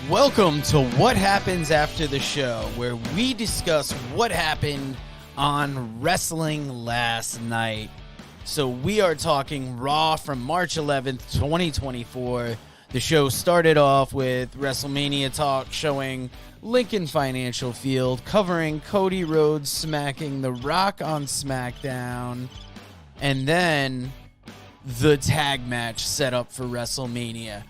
Welcome to What Happens After the Show, where we discuss what happened on wrestling last night. So we are talking Raw from March 11th, 2024. The show started off with WrestleMania talk showing Lincoln Financial Field covering Cody Rhodes smacking The Rock on SmackDown, and then the tag match set up for WrestleMania.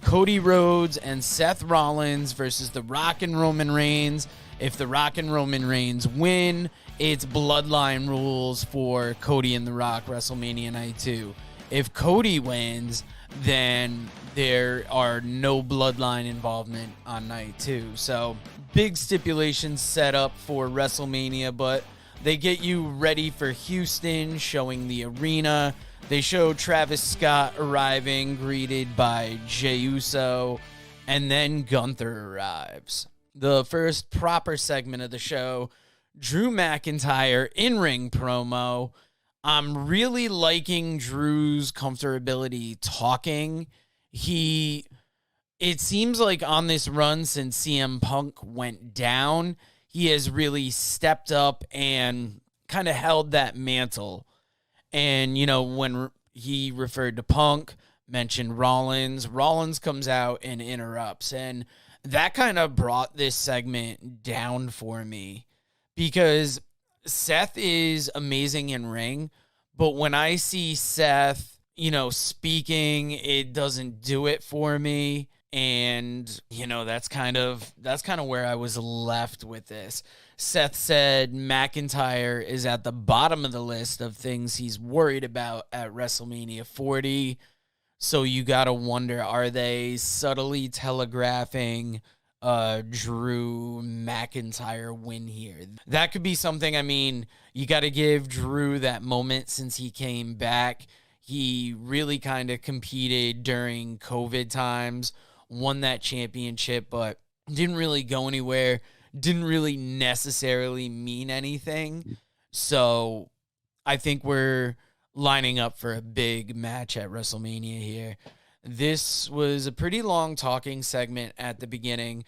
Cody Rhodes and Seth Rollins versus The Rock and Roman Reigns. If The Rock and Roman Reigns win, it's bloodline rules for Cody and The Rock WrestleMania Night 2. If Cody wins, then there are no bloodline involvement on Night 2. So, big stipulations set up for WrestleMania, but they get you ready for Houston, showing the arena. They show Travis Scott arriving, greeted by Jey Uso, and then Gunther arrives. The first proper segment of the show, Drew McIntyre in-ring promo. I'm really liking Drew's comfortability talking. It seems like on this run since CM Punk went down, he has really stepped up and kind of held that mantle. And, you know, when he referred to Punk, mentioned Rollins comes out and interrupts. And that kind of brought this segment down for me because Seth is amazing in ring. But when I see Seth, you know, speaking, it doesn't do it for me. And, you know, that's kind of where I was left with this. Seth said McIntyre is at the bottom of the list of things he's worried about at WrestleMania 40. So you got to wonder, are they subtly telegraphing Drew McIntyre win here? That could be something. I mean, you got to give Drew that moment since he came back. He really kind of competed during COVID times, won that championship, but didn't really go anywhere. Didn't really necessarily mean anything. So I think we're lining up for a big match at WrestleMania here. This was a pretty long talking segment at the beginning,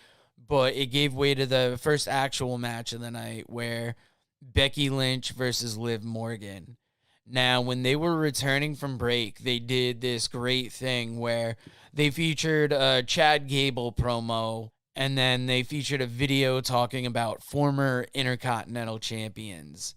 but it gave way to the first actual match of the night where Becky Lynch versus Liv Morgan. Now, when they were returning from break, they did this great thing where they featured a Chad Gable promo, and then they featured a video talking about former Intercontinental champions.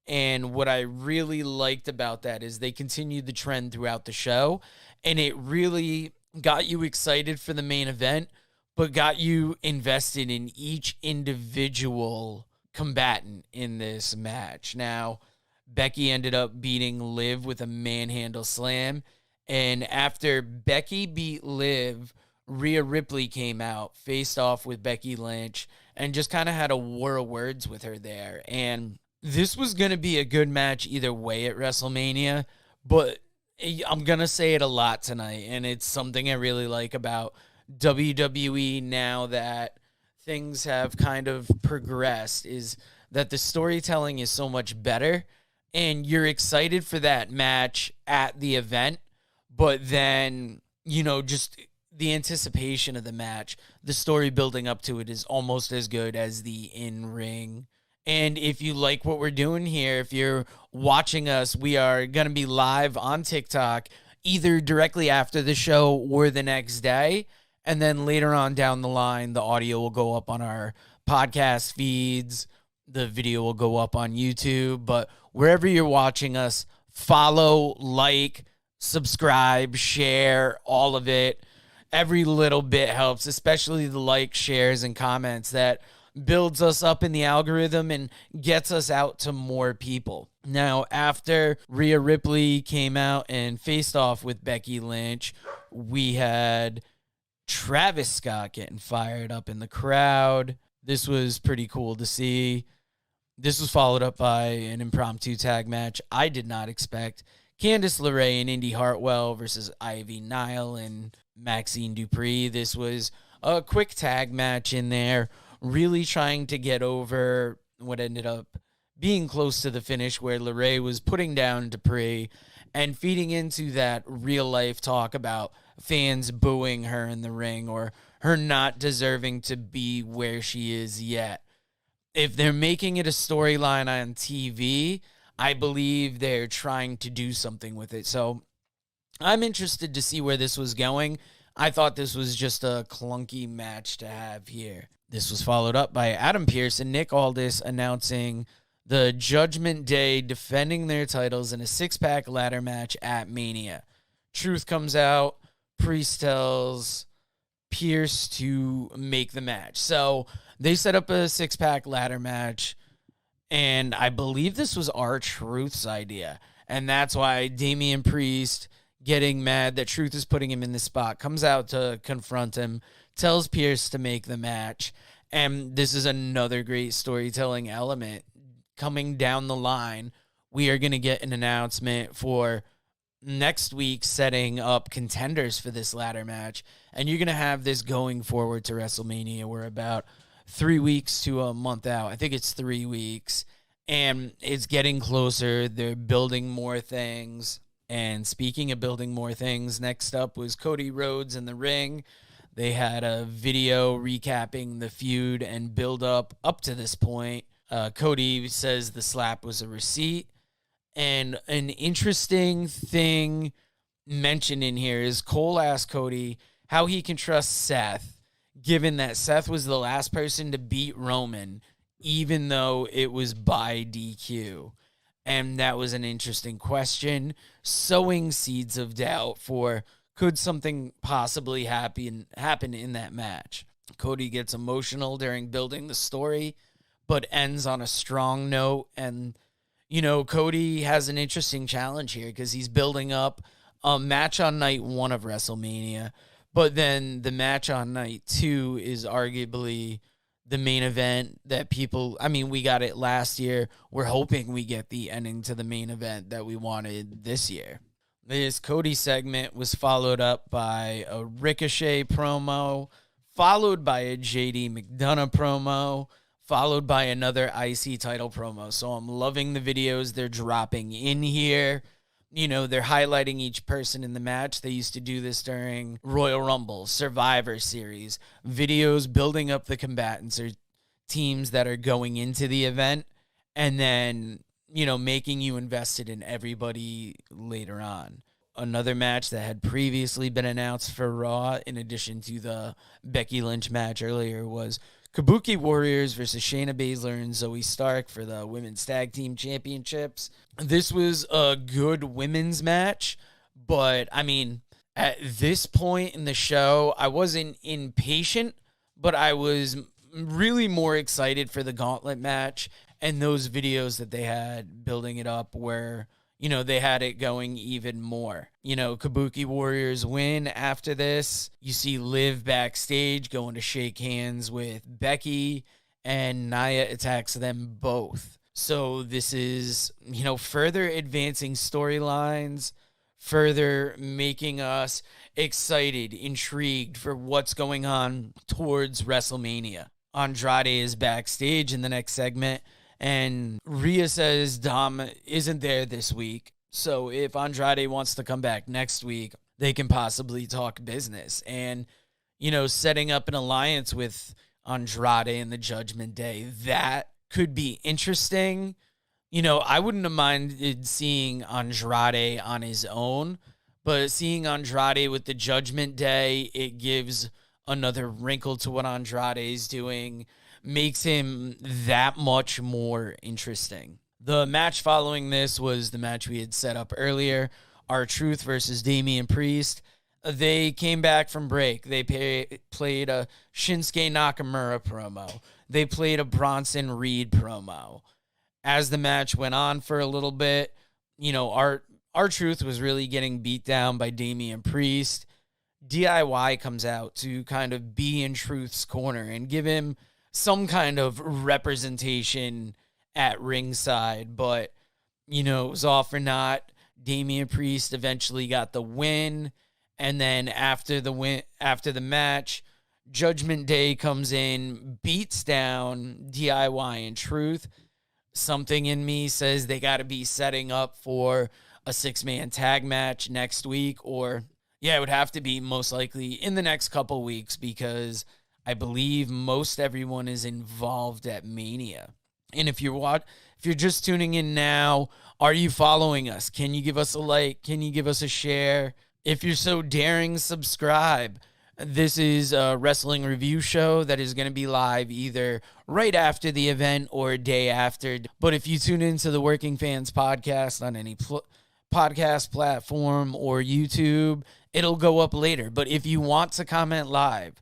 And what I really liked about that is they continued the trend throughout the show, and it really got you excited for the main event, but got you invested in each individual combatant in this match. Now, Becky ended up beating Liv with a manhandle slam, and after Becky beat Liv, Rhea Ripley came out, faced off with Becky Lynch, and just kind of had a war of words with her there. And this was going to be a good match either way at WrestleMania, but I'm going to say it a lot tonight, and it's something I really like about WWE now that things have kind of progressed, is that the storytelling is so much better, and you're excited for that match at the event, but then, you know, just the anticipation of the match, the story building up to it is almost as good as the in-ring. And if you like what we're doing here, if you're watching us, we are going to be live on TikTok either directly after the show or the next day. And then later on down the line, the audio will go up on our podcast feeds. The video will go up on YouTube. But wherever you're watching us, follow, like, subscribe, share, all of it. Every little bit helps, especially the likes, shares, and comments. That builds us up in the algorithm and gets us out to more people. Now, after Rhea Ripley came out and faced off with Becky Lynch, we had Travis Scott getting fired up in the crowd. This was pretty cool to see. This was followed up by an impromptu tag match I did not expect. Candice LeRae and Indy Hartwell versus Ivy Nile and Maxine Dupree. This was a quick tag match in there, really trying to get over what ended up being close to the finish, where LeRae was putting down Dupree and feeding into that real life talk about fans booing her in the ring or her not deserving to be where she is yet. If they're making it a storyline on TV, I believe they're trying to do something with it. So I'm interested to see where this was going. I thought this was just a clunky match to have here. This was followed up by Adam Pearce and Nick Aldis announcing the Judgment Day defending their titles in a six-pack ladder match at Mania. Truth comes out. Priest tells Pearce to make the match. So they set up a six-pack ladder match, and I believe this was R-Truth's idea. And that's why Damian Priest, getting mad that Truth is putting him in the spot, comes out to confront him, tells Pearce to make the match. And this is another great storytelling element. Coming down the line, we are going to get an announcement for next week setting up contenders for this ladder match. And you're going to have this going forward to WrestleMania. We're about 3 weeks to a month out. I think it's 3 weeks. And it's getting closer. They're building more things. And speaking of building more things, next up was Cody Rhodes in the ring. They had a video recapping the feud and build up to this point. Cody says the slap was a receipt. And an interesting thing mentioned in here is Cole asked Cody how he can trust Seth, given that Seth was the last person to beat Roman, even though it was by DQ. And that was an interesting question, sowing seeds of doubt for could something possibly happen in that match. Cody gets emotional during building the story, but ends on a strong note. And, Cody has an interesting challenge here because he's building up a match on night 1 of WrestleMania, but then the match on night 2 is arguably the main event that we got it last year. We're hoping we get the ending to the main event that we wanted this year. This Cody segment was followed up by a Ricochet promo, followed by a JD McDonough promo, followed by another IC title promo. So I'm loving the videos they're dropping in here. They're highlighting each person in the match. They used to do this during Royal Rumble, Survivor Series, videos building up the combatants or teams that are going into the event, and then, making you invested in everybody later on. Another match that had previously been announced for Raw, in addition to the Becky Lynch match earlier, was Kabuki Warriors versus Shayna Baszler and Zoe Stark for the Women's Tag Team Championships. This was a good women's match, but, at this point in the show, I wasn't impatient, but I was really more excited for the gauntlet match, and those videos that they had building it up where, they had it going even more. Kabuki Warriors win after this. You see Liv backstage going to shake hands with Becky, and Nia attacks them both. So this is, further advancing storylines, further making us excited, intrigued for what's going on towards WrestleMania. Andrade is backstage in the next segment, and Rhea says Dom isn't there this week. So if Andrade wants to come back next week, they can possibly talk business. And, setting up an alliance with Andrade and the Judgment Day, that could be interesting. I wouldn't have minded seeing Andrade on his own, but seeing Andrade with the Judgment Day, it gives another wrinkle to what Andrade is doing, makes him that much more interesting. The match following this was the match we had set up earlier, R-Truth versus Damian Priest. They came back from break. They played a Shinsuke Nakamura promo. They played a Bronson Reed promo. As the match went on for a little bit, R-Truth was really getting beat down by Damian Priest. DIY comes out to kind of be in Truth's corner and give him some kind of representation at ringside, but, it was all for naught. Damian Priest eventually got the win, and then after the match, Judgment Day comes in, beats down DIY and Truth. Something in me says they got to be setting up for a 6-man tag match next week, or, Yeah, it would have to be most likely in the next couple weeks because I believe most everyone is involved at Mania. And if you're just tuning in now, are you following us? Can you give us a like? Can you give us a share? If you're so daring, subscribe. This is a wrestling review show that is going to be live either right after the event or a day after. But if you tune into the Working Fans podcast on any podcast platform or YouTube, it'll go up later. But if you want to comment live,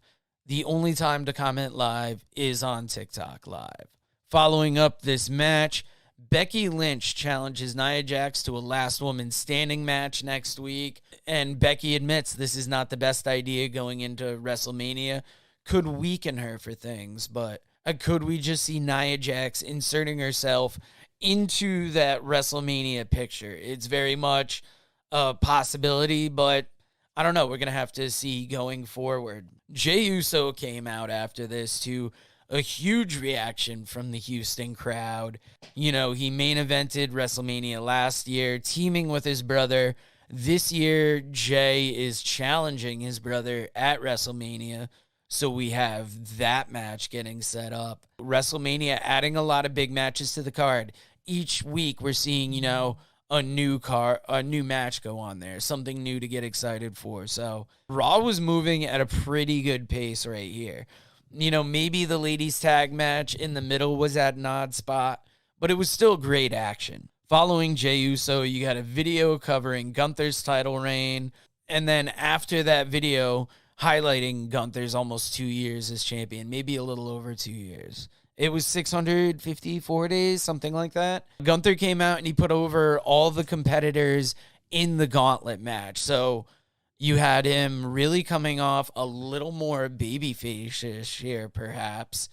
the only time to comment live is on TikTok Live. Following up this match, Becky Lynch challenges Nia Jax to a last woman standing match next week. And Becky admits this is not the best idea going into WrestleMania. Could weaken her for things, but could we just see Nia Jax inserting herself into that WrestleMania picture? It's very much a possibility, but I don't know. We're going to have to see going forward. Jey Uso came out after this to a huge reaction from the Houston crowd. You know, he main evented WrestleMania last year, teaming with his brother. This year, Jey is challenging his brother at WrestleMania. So we have that match getting set up. WrestleMania adding a lot of big matches to the card. Each week we're seeing, you know, a new match go on there, something new to get excited for. So Raw was moving at a pretty good pace right here. You know, maybe the ladies tag match in the middle was at an odd spot, but it was still great action. Following Jey Uso, you got a video covering Gunther's title reign, and then after that video, highlighting Gunther's almost 2 years as champion, maybe a little over 2 years. It was 654 days, something like that. Gunther came out and he put over all the competitors in the gauntlet match. So you had him really coming off a little more babyface here, perhaps,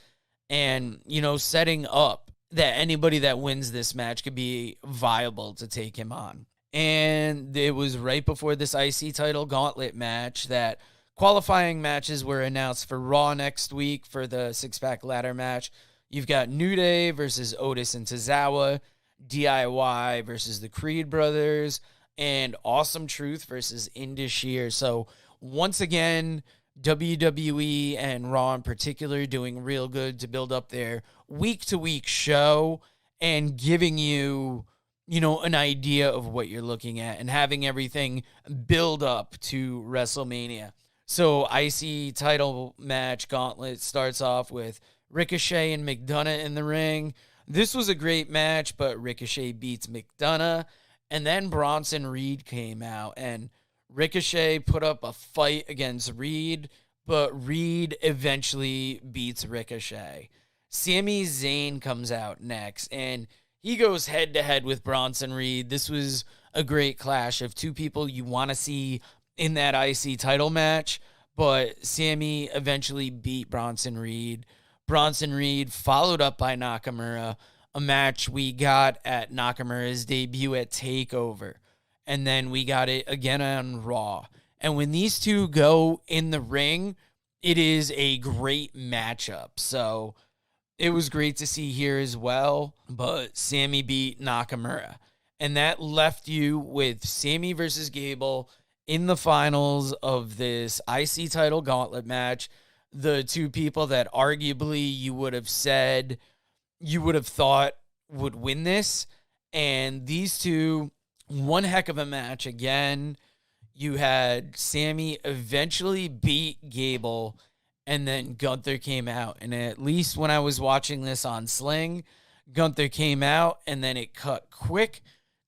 and, you know, setting up that anybody that wins this match could be viable to take him on. And it was right before this IC title gauntlet match that qualifying matches were announced for Raw next week for the six-pack ladder match. You've got New Day versus Otis and Tozawa, DIY versus the Creed brothers, and Awesome Truth versus Indus Sher. So once again, WWE and Raw in particular doing real good to build up their week-to-week show and giving you, you know, an idea of what you're looking at and having everything build up to WrestleMania. So IC title match gauntlet starts off with Ricochet and McDonough in the ring. This was a great match, but Ricochet beats McDonough. And then Bronson Reed came out, and Ricochet put up a fight against Reed, but Reed eventually beats Ricochet. Sami Zayn comes out next, and he goes head-to-head with Bronson Reed. This was a great clash of two people you want to see in that IC title match, but Sami eventually beat Bronson Reed. Bronson Reed followed up by Nakamura, a match we got at Nakamura's debut at TakeOver. And then we got it again on Raw. And when these two go in the ring, it is a great matchup. So it was great to see here as well. But Sami beat Nakamura. And that left you with Sami versus Gable in the finals of this IC title gauntlet match. The two people that arguably you would have thought would win this. And these two, one heck of a match again. You had Sami eventually beat Gable, and then Gunther came out. And at least when I was watching this on Sling, Gunther came out, and then it cut quick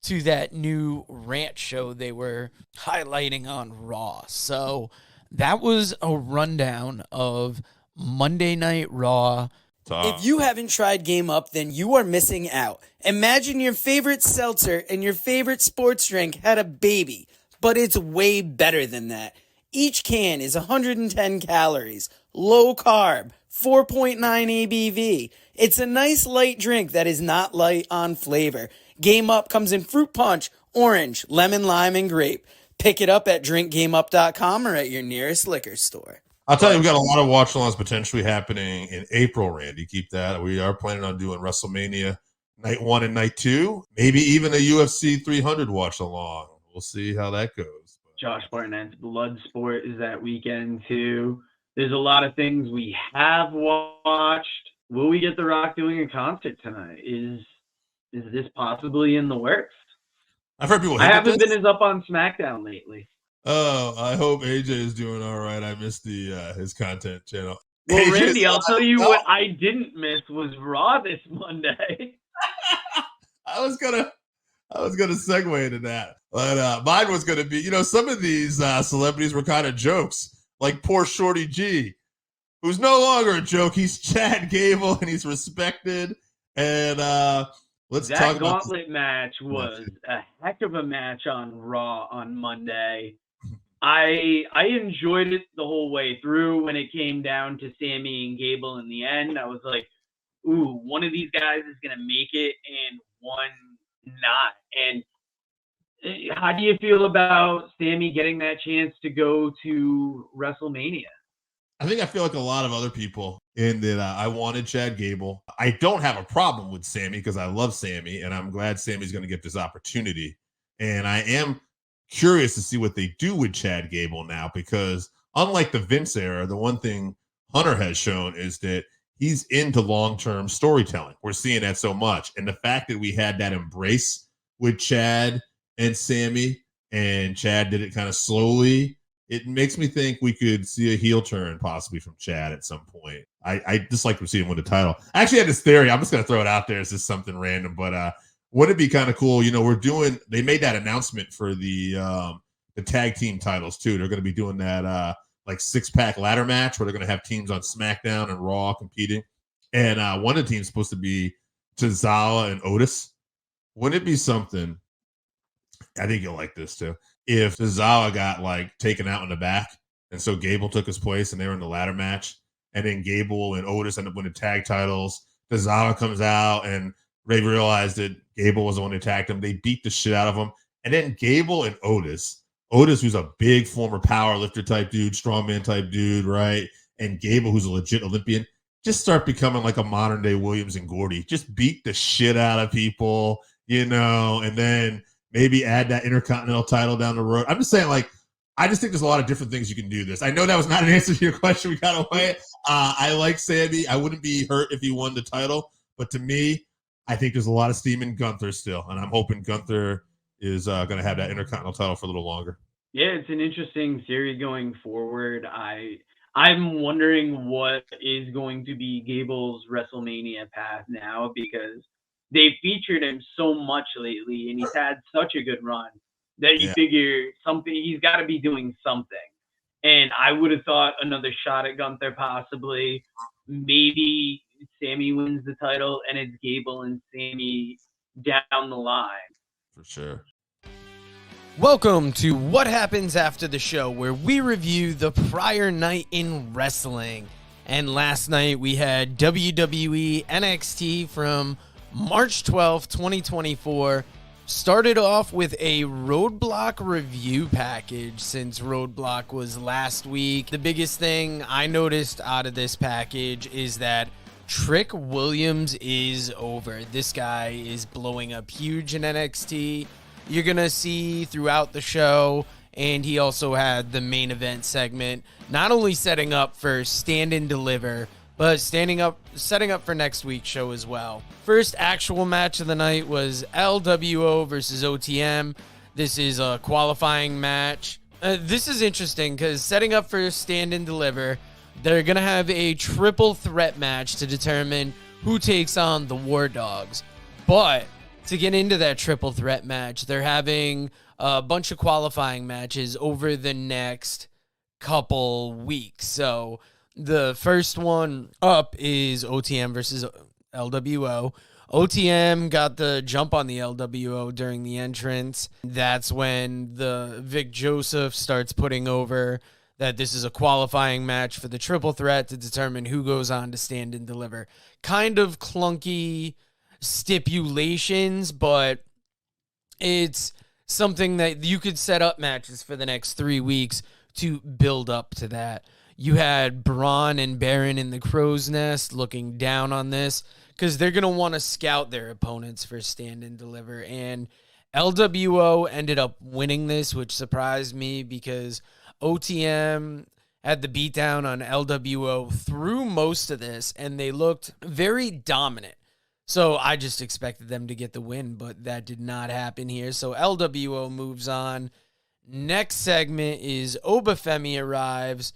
to that new rant show they were highlighting on Raw. So that was a rundown of Monday Night Raw. If you haven't tried Game Up, then you are missing out. Imagine your favorite seltzer and your favorite sports drink had a baby, but it's way better than that. Each can is 110 calories, low carb, 4.9 ABV. It's a nice light drink that is not light on flavor. Game Up comes in fruit punch, orange, lemon, lime, and grape. Pick it up at drinkgameup.com or at your nearest liquor store. I'll tell you, we've got a lot of watch-alongs potentially happening in April, Randy. Keep that. We are planning on doing WrestleMania Night 1 and Night 2. Maybe even a UFC 300 watch-along. We'll see how that goes. Josh Barnett's Bloodsport is that weekend too. There's a lot of things we have watched. Will we get The Rock doing a concert tonight? Is this possibly in the works? I've heard people. I haven't been as up on SmackDown lately. Oh, I hope AJ is doing all right. I missed his content channel. Well, AJ's Randy, I'll tell you what I didn't miss was Raw this Monday. I was gonna segue into that, but mine was gonna be, some of these celebrities were kind of jokes, like poor Shorty G, who's no longer a joke. He's Chad Gable, and he's respected. And let's talk about that gauntlet match was a heck of a match on Raw on Monday. I enjoyed it the whole way through. When it came down to Sammy and Gable in the end, I was like, ooh, one of these guys is going to make it and one not. And how do you feel about Sammy getting that chance to go to WrestleMania? I think I feel like a lot of other people in that I wanted Chad Gable. I don't have a problem with Sammy because I love Sammy, and I'm glad Sammy's going to get this opportunity. And I am curious to see what they do with Chad Gable now, because unlike the Vince era, the one thing Hunter has shown is that he's into long-term storytelling. We're seeing that so much. And the fact that we had that embrace with Chad and Sammy, and Chad did it kind of slowly, it makes me think we could see a heel turn possibly from Chad at some point. I just like to see him win the title. I actually had this theory. I'm just going to throw it out there. It's just something random, but wouldn't it be kind of cool? They made that announcement for the tag team titles too. They're going to be doing that like 6-pack ladder match where they're going to have teams on SmackDown and Raw competing. And one of the teams is supposed to be Tozawa and Otis. Wouldn't it be something? I think you'll like this too. If Tozawa got like taken out in the back, and so Gable took his place and they were in the ladder match, and then Gable and Otis end up winning tag titles. Tozawa comes out and they realized that Gable was the one who attacked him. They beat the shit out of him. And then Gable and Otis, who's a big former power lifter type dude, strongman type dude, right? And Gable, who's a legit Olympian, just start becoming like a modern day Williams and Gordy. Just beat the shit out of people, and then maybe add that Intercontinental title down the road. I'm just saying, like, I just think there's a lot of different things you can do this. I know that was not an answer to your question. We got away. I like Sammy. I wouldn't be hurt if he won the title. But to me, I think there's a lot of steam in Gunther still. And I'm hoping Gunther is going to have that Intercontinental title for a little longer. Yeah, it's an interesting theory going forward. I'm wondering what is going to be Gable's WrestleMania path now, because they've featured him so much lately, and he's had such a good run that you figure he's got to be doing something. And I would have thought another shot at Gunther possibly. Maybe Sammy wins the title, and it's Gable and Sammy down the line. For sure. Welcome to What Happens After the Show, where we review the prior night in wrestling. And last night we had WWE NXT from March 12th, 2024. Started off with a Roadblock review package since Roadblock was last week. The biggest thing I noticed out of this package is that Trick Williams is over. This guy is blowing up huge in NXT. You're going to see throughout the show, and he also had the main event segment, not only setting up for Stand and Deliver, but setting up for next week's show as well. First actual match of the night was LWO versus OTM. This is a qualifying match. This is interesting because setting up for Stand and Deliver, they're going to have a triple threat match to determine who takes on the War Dogs. But to get into that triple threat match, they're having a bunch of qualifying matches over the next couple weeks. So the first one up is OTM versus LWO. OTM got the jump on the LWO during the entrance. That's when the Vic Joseph starts putting over that this is a qualifying match for the triple threat to determine who goes on to Stand and Deliver. Kind of clunky stipulations, but it's something that you could set up matches for the next 3 weeks to build up to that. You had Braun and Baron in the Crow's Nest looking down on this because they're going to want to scout their opponents for Stand and Deliver. And LWO ended up winning this, which surprised me because OTM had the beatdown on LWO through most of this, and they looked very dominant. So I just expected them to get the win, but that did not happen here. So LWO moves on. Next segment is Obafemi arrives,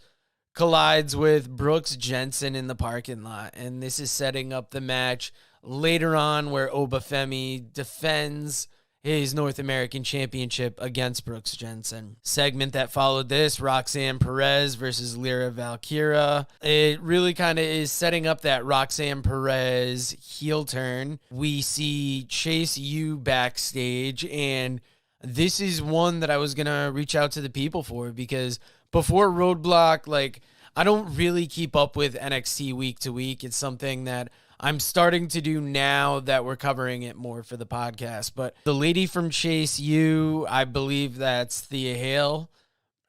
collides with Brooks Jensen in the parking lot, and this is setting up the match later on where Obafemi defends his North American Championship against Brooks Jensen. Segment that followed this, Roxanne Perez versus Lyra Valkyria. It really kind of is setting up that Roxanne Perez heel turn. We see Chase U backstage, and this is one that I was going to reach out to the people for because before Roadblock, like, I don't really keep up with NXT week to week. It's something that I'm starting to do now that we're covering it more for the podcast. But the lady from Chase U, I believe that's Thea Hale.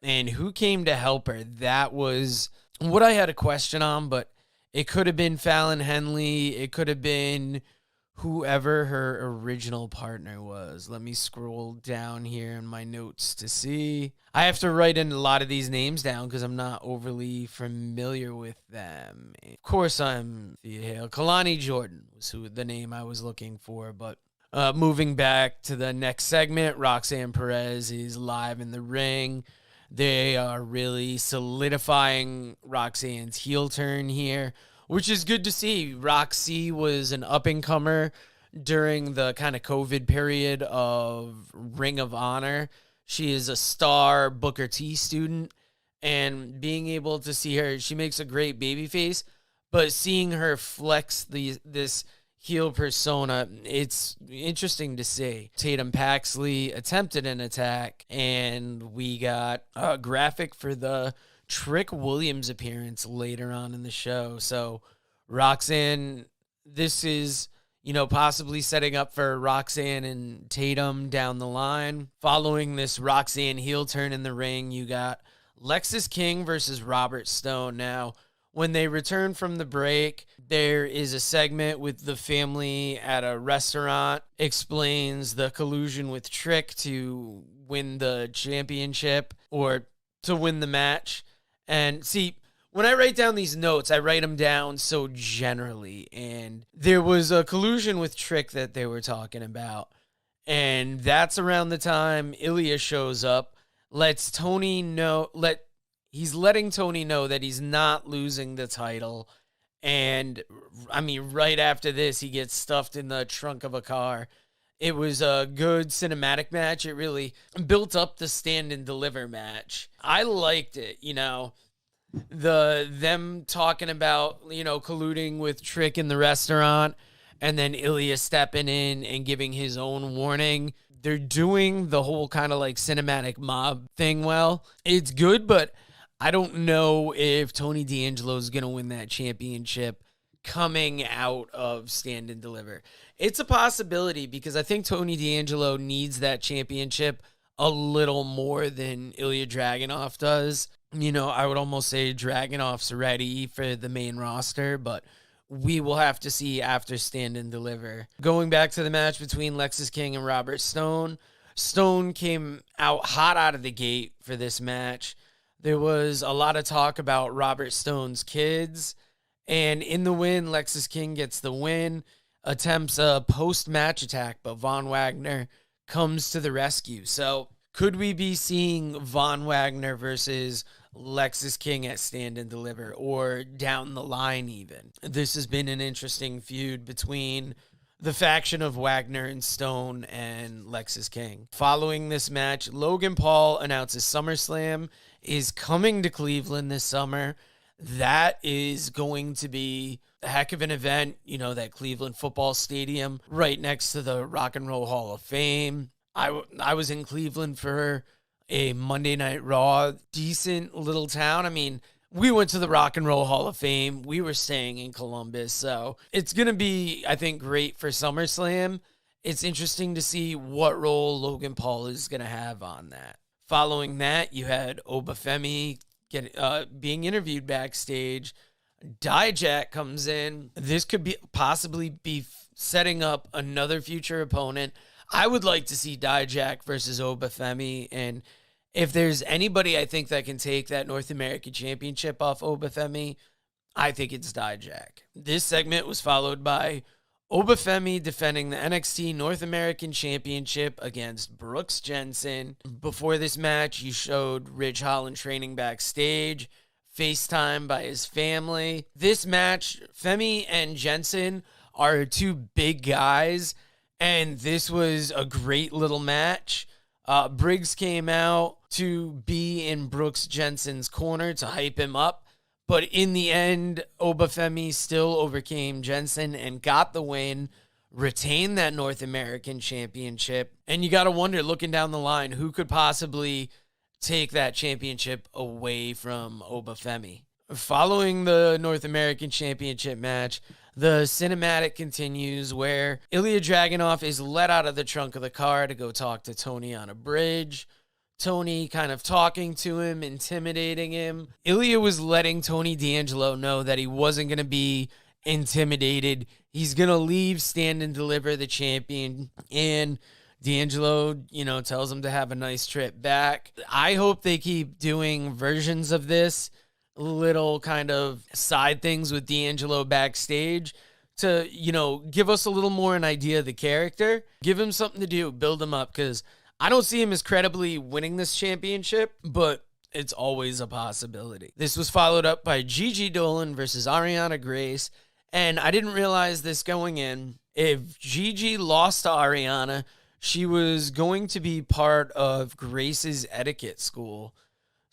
And who came to help her? That was what I had a question on, but it could have been Fallon Henley. It could have been whoever her original partner was. Let me scroll down here in my notes to see. I have to write in a lot of these names down because I'm not overly familiar with them. Of course, I'm Thea Hale. Kalani Jordan was the name I was looking for. But moving back to the next segment, Roxanne Perez is live in the ring. They are really solidifying Roxanne's heel turn here, which is good to see. Roxy was an up-and-comer during the kind of COVID period of Ring of Honor. She is a star Booker T student, and being able to see her, she makes a great babyface, but seeing her flex this heel persona, it's interesting to see. Tatum Paxley attempted an attack, and we got a graphic for the Trick Williams appearance later on in the show. So Roxanne, this is, possibly setting up for Roxanne and Tatum down the line. Following this Roxanne heel turn in the ring, you got Lexis King versus Robert Stone. Now, when they return from the break, there is a segment with the family at a restaurant, explains the collusion with Trick to win the championship or to win the match. And see, when I write down these notes, I write them down so generally. And there was a collusion with Trick that they were talking about. And that's around the time Ilya shows up, he's letting Tony know that he's not losing the title. And I mean, right after this, he gets stuffed in the trunk of a car. It was a good cinematic match. It really built up the stand and deliver match. I liked it, them talking about, colluding with Trick in the restaurant and then Ilya stepping in and giving his own warning. They're doing the whole kind of like cinematic mob thing well. It's good, but I don't know if Tony D'Angelo is going to win that championship coming out of Stand and Deliver. It's a possibility because I think Tony D'Angelo needs that championship a little more than Ilya Dragunov does. I would almost say Dragunov's ready for the main roster, but we will have to see after Stand and Deliver. Going back to the match between Lexis King and Robert Stone, Stone came out hot out of the gate for this match. There was a lot of talk about Robert Stone's kids, and in the win, Lexis King gets the win, attempts a post-match attack, but Von Wagner comes to the rescue. So could we be seeing Von Wagner versus Lexis King at Stand and Deliver or down the line even? This has been an interesting feud between the faction of Wagner and Stone and Lexis King. Following this match, Logan Paul announces SummerSlam is coming to Cleveland this summer. That is going to be a heck of an event. That Cleveland football stadium right next to the Rock and Roll Hall of Fame. I was in Cleveland for a Monday Night Raw. Decent little town. I mean, we went to the Rock and Roll Hall of Fame. We were staying in Columbus. So it's going to be, I think, great for SummerSlam. It's interesting to see what role Logan Paul is going to have on that. Following that, you had Obafemi being interviewed backstage. Dijak comes in. This could possibly be setting up another future opponent. I would like to see Dijak versus Obafemi, and if there's anybody I think that can take that North American Championship off Obafemi, I think it's Dijak. This segment was followed by Obafemi defending the NXT North American Championship against Brooks Jensen. Before this match, you showed Ridge Holland training backstage, FaceTime by his family. This match, Femi and Jensen are two big guys, and this was a great little match. Briggs came out to be in Brooks Jensen's corner to hype him up. But in the end, Obafemi still overcame Jensen and got the win, retained that North American Championship. And you got to wonder, looking down the line, who could possibly take that championship away from Obafemi? Following the North American Championship match, the cinematic continues where Ilya Dragunov is let out of the trunk of the car to go talk to Tony on a bridge. Tony kind of talking to him, intimidating him. Ilya was letting Tony D'Angelo know that he wasn't going to be intimidated. He's going to leave, stand, and deliver the champion. And D'Angelo, tells him to have a nice trip back. I hope they keep doing versions of this, little kind of side things with D'Angelo backstage to, give us a little more an idea of the character. Give him something to do, build him up, because I don't see him as credibly winning this championship, but it's always a possibility. This was followed up by Gigi Dolan versus Ariana Grace, and I didn't realize this going in. If Gigi lost to Ariana, she was going to be part of Grace's etiquette school.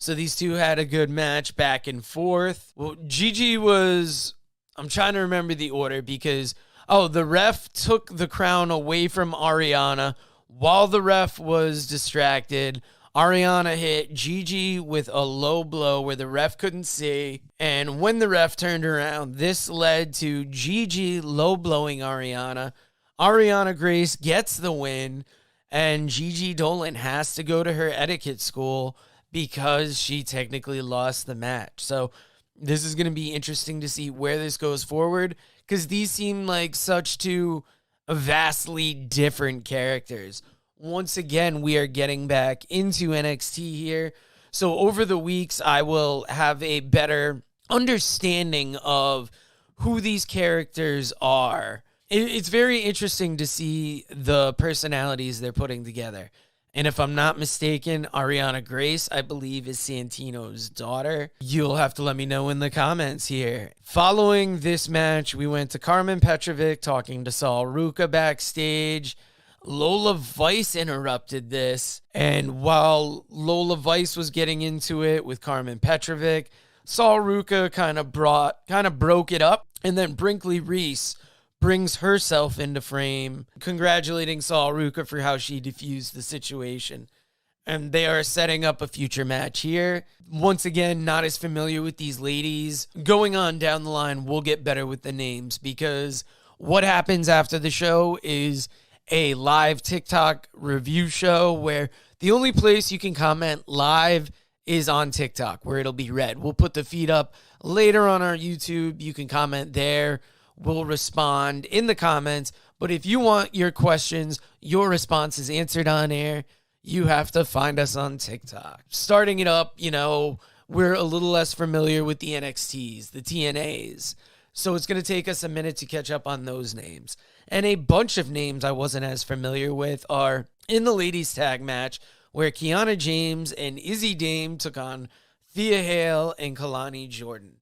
So these two had a good match back and forth. Well, Gigi was, I'm trying to remember the order because, the ref took the crown away from Ariana. While the ref was distracted, Ariana hit Gigi with a low blow where the ref couldn't see. And when the ref turned around, this led to Gigi low blowing Ariana. Ariana Grace gets the win, and Gigi Dolan has to go to her etiquette school because she technically lost the match. So this is going to be interesting to see where this goes forward because these seem like such two vastly different characters. Once again, we are getting back into NXT here. So over the weeks, I will have a better understanding of who these characters are. It's very interesting to see the personalities they're putting together. And if I'm not mistaken, Ariana Grace, I believe, is Santino's daughter. You'll have to let me know in the comments here. Following this match, we went to Carmen Petrovic talking to Saul Ruka backstage. Lola Vice interrupted this. And while Lola Vice was getting into it with Carmen Petrovic, Saul Ruka kind of broke it up. And then Brinkley Reese brings herself into frame, congratulating Saul Ruka for how she diffused the situation. And they are setting up a future match here. Once again, not as familiar with these ladies. Going on down the line, we'll get better with the names because what happens after the show is a live TikTok review show where the only place you can comment live is on TikTok where it'll be read. We'll put the feed up later on our YouTube. You can comment there. We'll respond in the comments. But if you want your questions, your responses answered on air, you have to find us on TikTok. Starting it up, we're a little less familiar with the NXTs, the TNAs. So it's going to take us a minute to catch up on those names. And a bunch of names I wasn't as familiar with are in the ladies tag match where Kiana James and Izzy Dame took on Thea Hale and Kalani Jordan.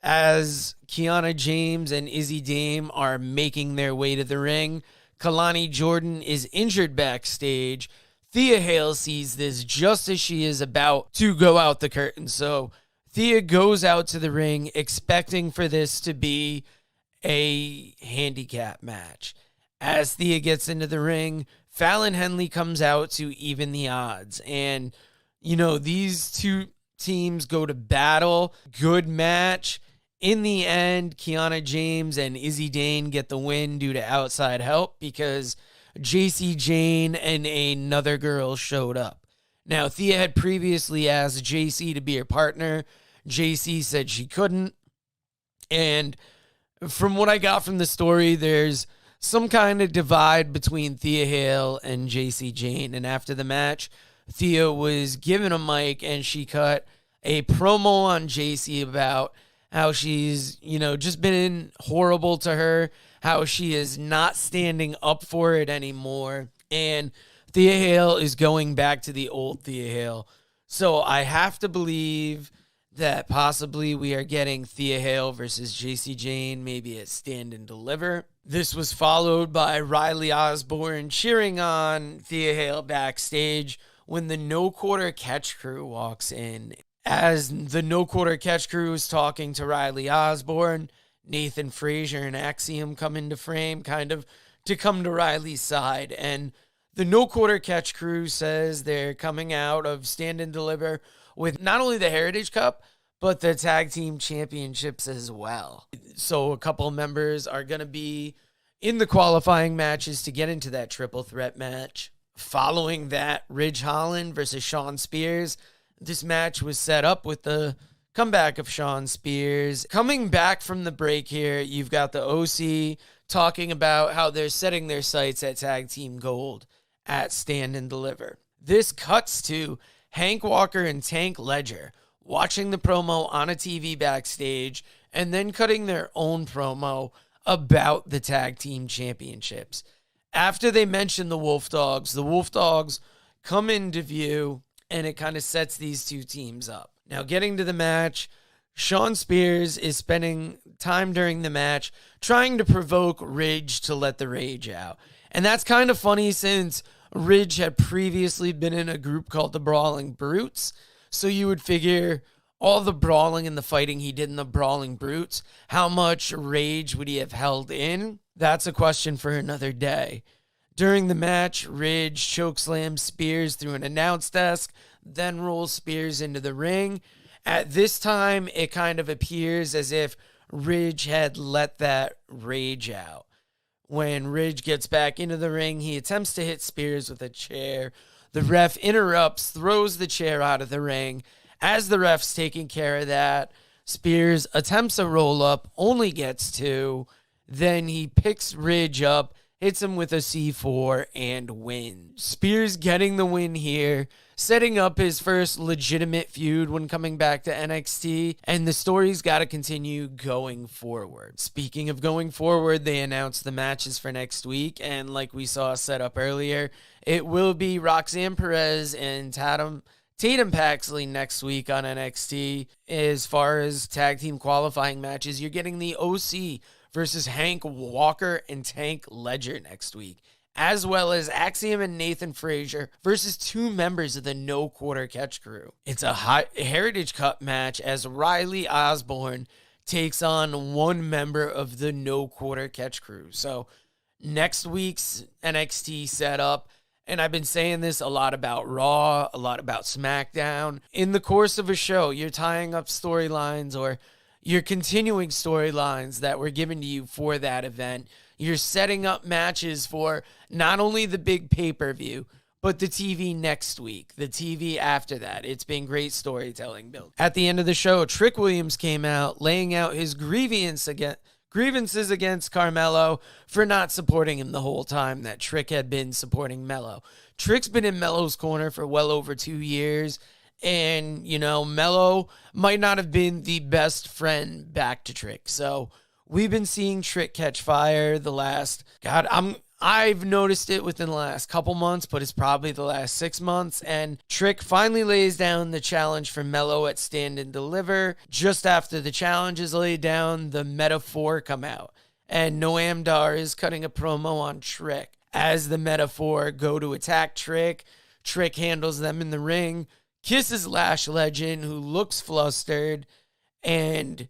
As Kiana James and Izzy Dame are making their way to the ring, Kalani Jordan is injured backstage. Thea Hale sees this just as she is about to go out the curtain. So Thea goes out to the ring expecting for this to be a handicap match. As Thea gets into the ring, Fallon Henley comes out to even the odds. And, these two teams go to battle. Good match. In the end, Kiana James and Izzy Dane get the win due to outside help because JC Jane and another girl showed up. Now, Thea had previously asked JC to be her partner. JC said she couldn't. And from what I got from the story, there's some kind of divide between Thea Hale and JC Jane. And after the match, Thea was given a mic and she cut a promo on JC about how she's, just been horrible to her, how she is not standing up for it anymore. And Thea Hale is going back to the old Thea Hale. So I have to believe that possibly we are getting Thea Hale versus JC Jane, maybe at Stand and Deliver. This was followed by Riley Osborne cheering on Thea Hale backstage when the No Quarter Catch Crew walks in. As the No Quarter Catch Crew is talking to Riley Osborne, Nathan Frazier and Axiom come into frame, kind of to come to Riley's side. And the No Quarter Catch Crew says they're coming out of Stand and Deliver with not only the Heritage Cup, but the Tag Team Championships as well. So a couple members are going to be in the qualifying matches to get into that triple threat match. Following that, Ridge Holland versus Sean Spears. This match was set up with the comeback of Sean Spears. Coming back from the break here, you've got the OC talking about how they're setting their sights at Tag Team Gold at Stand and Deliver. This cuts to Hank Walker and Tank Ledger watching the promo on a TV backstage and then cutting their own promo about the Tag Team Championships. After they mention the Wolf Dogs come into view, and it kind of sets these two teams up. Now, getting to the match, Sean Spears is spending time during the match trying to provoke Ridge to let the rage out. And that's kind of funny since Ridge had previously been in a group called the Brawling Brutes. So you would figure all the brawling and the fighting he did in the Brawling Brutes, how much rage would he have held in? That's a question for another day. During the match, Ridge chokeslams Spears through an announce desk, then rolls Spears into the ring. At this time, it kind of appears as if Ridge had let that rage out. When Ridge gets back into the ring, he attempts to hit Spears with a chair. The ref interrupts, throws the chair out of the ring. As the ref's taking care of that, Spears attempts a roll-up, only gets two. Then he picks Ridge up, hits him with a C4, and wins. Spears getting the win here, setting up his first legitimate feud when coming back to NXT, and the story's got to continue going forward. Speaking of going forward, they announced the matches for next week, and like we saw set up earlier, it will be Roxanne Perez and Tatum Paxley next week on NXT. As far as tag team qualifying matches, you're getting the OC versus Hank Walker and Tank Ledger next week, as well as Axiom and Nathan Frazier versus two members of the No Quarter Catch Crew. It's a Heritage Cup match as Riley Osborne takes on one member of the No Quarter Catch Crew. So next week's NXT setup, and I've been saying this a lot about Raw, a lot about SmackDown. In the course of a show, you're tying up storylines or you're continuing storylines that were given to you for that event. You're setting up matches for not only the big pay-per-view, but the TV next week, the TV after that. It's been great storytelling built. At the end of the show, Trick Williams came out laying out his grievances against Carmelo for not supporting him the whole time that Trick had been supporting Melo. Trick's been in Melo's corner for well over 2 years. And, Melo might not have been the best friend back to Trick. So we've been seeing Trick catch fire I've noticed it within the last couple months, but it's probably the last 6 months. And Trick finally lays down the challenge for Melo at Stand and Deliver. Just after the challenge is laid down, the Metaphor come out. And Noam Dar is cutting a promo on Trick. As the Metaphor go to attack Trick, Trick handles them in the ring, kisses Lash Legend, who looks flustered, and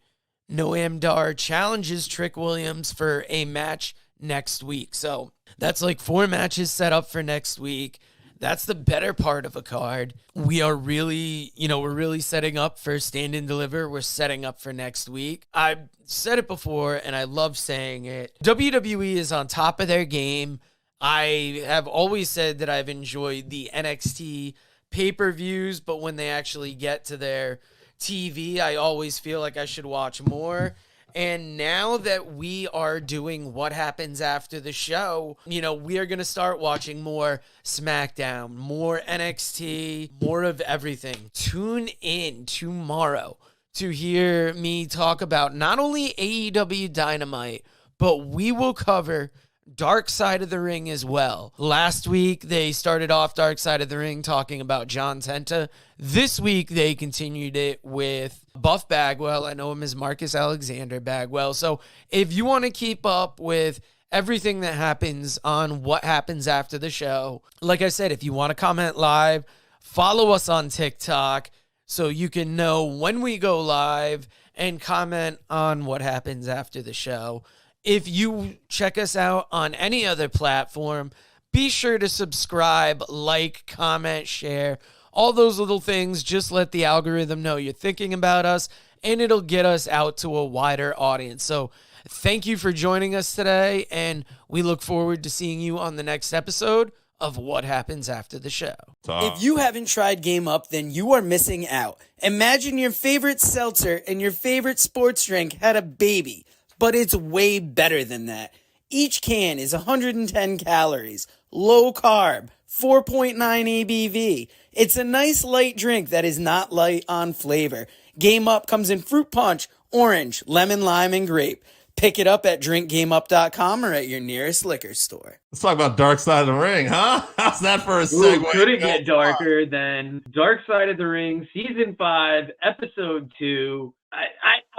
Noam Dar challenges Trick Williams for a match next week. So that's like 4 matches set up for next week. That's the better part of a card. We are really, we're really setting up for Stand and Deliver. We're setting up for next week. I've said it before, and I love saying it. WWE is on top of their game. I have always said that I've enjoyed the NXT pay-per-views, but when they actually get to their TV, I always feel like I should watch more. And now that we are doing what happens after the show, we are going to start watching more SmackDown, more NXT, more of everything. Tune in tomorrow to hear me talk about not only AEW Dynamite, but we will cover Dark Side of the Ring as well. Last week, they started off Dark Side of the Ring talking about John Tenta. This week, they continued it with Buff Bagwell. I know him as Marcus Alexander Bagwell. So if you want to keep up with everything that happens on what happens after the show, like I said, if you want to comment live, follow us on TikTok so you can know when we go live and comment on what happens after the show. If you check us out on any other platform, be sure to subscribe, like, comment, share, all those little things. Just let the algorithm know you're thinking about us, and it'll get us out to a wider audience. So thank you for joining us today, and we look forward to seeing you on the next episode of What Happens After the Show. If you haven't tried Game Up, then you are missing out. Imagine your favorite seltzer and your favorite sports drink had a baby, but it's way better than that. Each can is 110 calories, low carb, 4.9 ABV. It's a nice light drink that is not light on flavor. Game Up comes in fruit punch, orange, lemon, lime, and grape. Pick it up at drinkgameup.com or at your nearest liquor store. Let's talk about Dark Side of the Ring, huh? How's that for a segue? Could it get darker than Dark Side of the Ring, Season 5, Episode 2?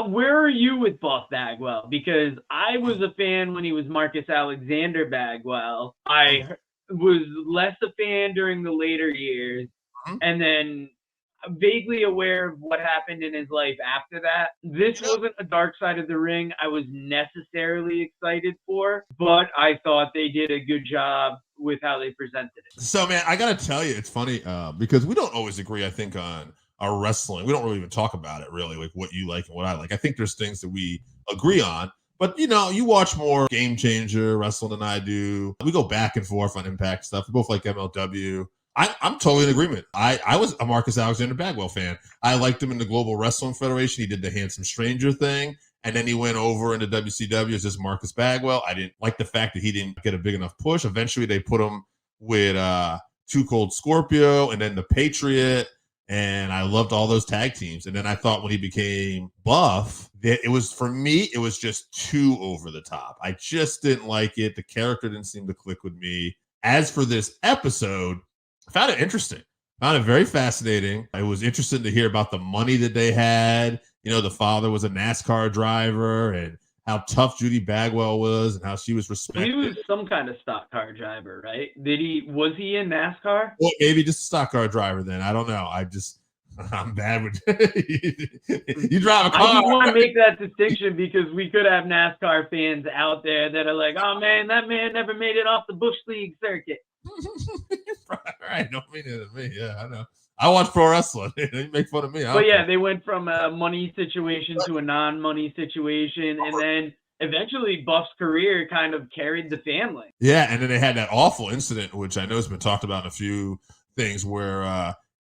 Where are you with Buff Bagwell? Because I was a fan when he was Marcus Alexander Bagwell. I was less a fan during the later years. And then vaguely aware of what happened in his life after that. This wasn't a Dark Side of the Ring I was necessarily excited for, but I thought they did a good job with how they presented it. So, man, I got to tell you, it's funny because we don't always agree, I think, on our wrestling. We don't really even talk about it, really, like what you like and what I like. I think there's things that we agree on. But, you watch more Game Changer wrestling than I do. We go back and forth on Impact stuff. We both like MLW. I'm totally in agreement. I was a Marcus Alexander Bagwell fan. I liked him in the Global Wrestling Federation. He did the Handsome Stranger thing. And then he went over into WCW as just Marcus Bagwell. I didn't like the fact that he didn't get a big enough push. Eventually, they put him with Too Cold Scorpio and then the Patriot. And I loved all those tag teams. And then I thought when he became Buff, that it was, for me, it was just too over the top. I just didn't like it. The character didn't seem to click with me. As for this episode, I found it interesting. Found it very fascinating. I was interested to hear about the money that they had. The father was a NASCAR driver and how tough Judy Bagwell was and how she was respected. He was some kind of stock car driver, right? Was he in NASCAR? Well, maybe just a stock car driver then. I don't know. I'm bad with you drive a car. I just want to make that distinction because we could have NASCAR fans out there that are like, oh man, that man never made it off the Bush League circuit. Right, don't mean it to me. Yeah, I know. I watch pro wrestling. They make fun of me. But yeah, they went from a money situation to a non-money situation, and then eventually Buff's career kind of carried the family. Yeah, and then they had that awful incident, which I know has been talked about in a few things, where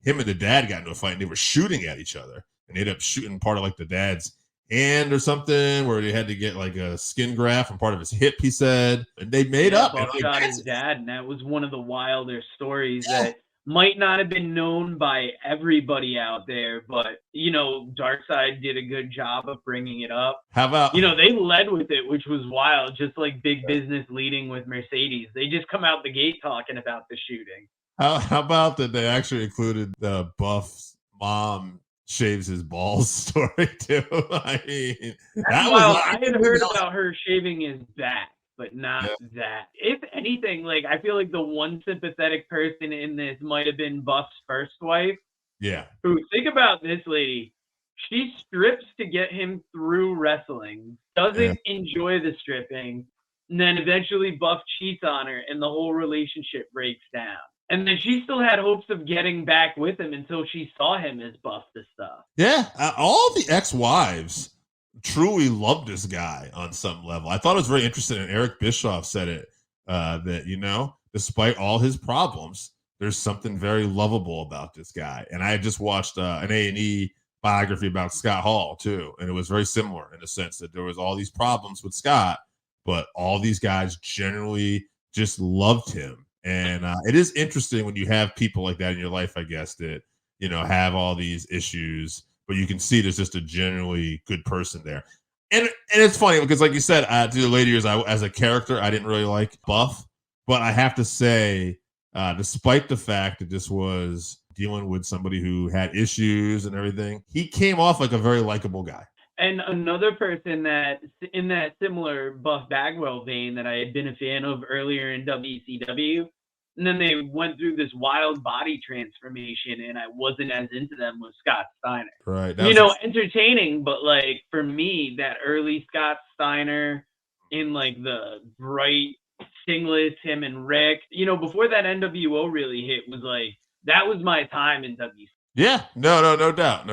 him and the dad got into a fight, and they were shooting at each other, and they ended up shooting part of like the dad's hand or something, where they had to get like a skin graft from part of his hip, he said, and they made up. Buff shot his dad, and that was one of the wilder stories that might not have been known by everybody out there, but Darkseid did a good job of bringing it up. How about they led with it, which was wild, just like big business leading with Mercedes. They just come out the gate talking about the shooting. How about that they actually included the Buff's mom shaves his balls story too? I mean, I had heard about her shaving his back, but not that. If anything, I feel like the one sympathetic person in this might have been Buff's first wife. Yeah. Who, think about this lady. She strips to get him through wrestling, doesn't enjoy the stripping, and then eventually Buff cheats on her and the whole relationship breaks down. And then she still had hopes of getting back with him until she saw him as Buff the stuff. Yeah, all the ex-wives truly loved this guy on some level. I thought it was very interesting, and Eric Bischoff said it, that, despite all his problems, there's something very lovable about this guy. And I just watched an A&E biography about Scott Hall too, and it was very similar in the sense that there was all these problems with Scott, but all these guys generally just loved him. And it is interesting when you have people like that in your life, I guess, that have all these issues, but you can see there's just a generally good person there. And it's funny because, like you said, through the later years, as a character, I didn't really like Buff, but I have to say, despite the fact that this was dealing with somebody who had issues and everything, he came off like a very likable guy. And another person that in that similar Buff Bagwell vein that I had been a fan of earlier in WCW, and then they went through this wild body transformation, and I wasn't as into them, was Scott Steiner. Right. Entertaining, but like for me, that early Scott Steiner in like the bright singlets, him and Rick, before that NWO really hit, was like, that was my time in WCW. Yeah, no doubt.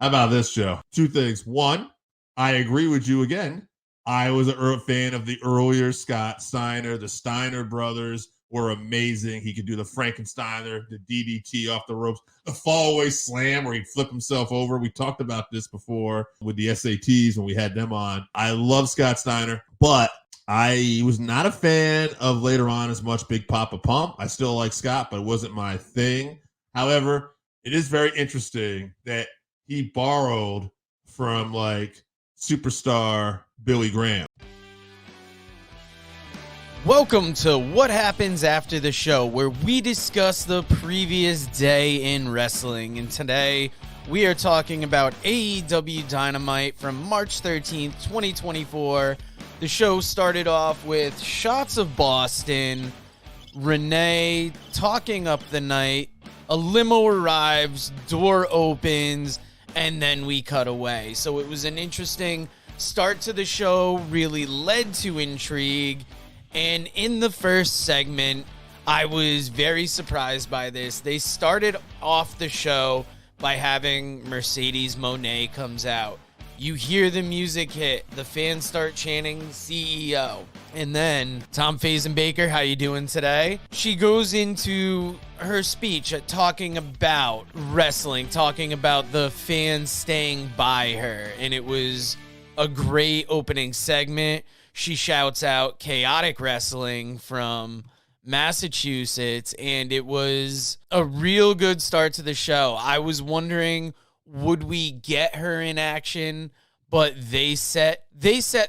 How about this, Joe? Two things. One, I agree with you again. I was a fan of the earlier Scott Steiner. The Steiner brothers were amazing. He could do the Frankensteiner, the DDT off the ropes, the fallaway slam where he'd flip himself over. We talked about this before with the SATs when we had them on. I love Scott Steiner, but I was not a fan of later on as much Big Papa Pump. I still like Scott, but it wasn't my thing. However, it is very interesting that he borrowed from like superstar Billy Graham. Welcome to What Happens After the Show, where we discuss the previous day in wrestling. And today we are talking about AEW Dynamite from March 13th, 2024. The show started off with shots of Boston, Renee talking up the night, a limo arrives, door opens, and then we cut away. So it was an interesting start to the show, really led to intrigue. And in the first segment, I was very surprised by this. They started off the show by having Mercedes Moné comes out. You hear the music hit, the fans start chanting CEO. And then, Tom Fazenbaker, how you doing today? She goes into her speech talking about wrestling, talking about the fans staying by her. And it was a great opening segment. She shouts out Chaotic Wrestling from Massachusetts, and it was a real good start to the show. I was wondering, would we get her in action? But they set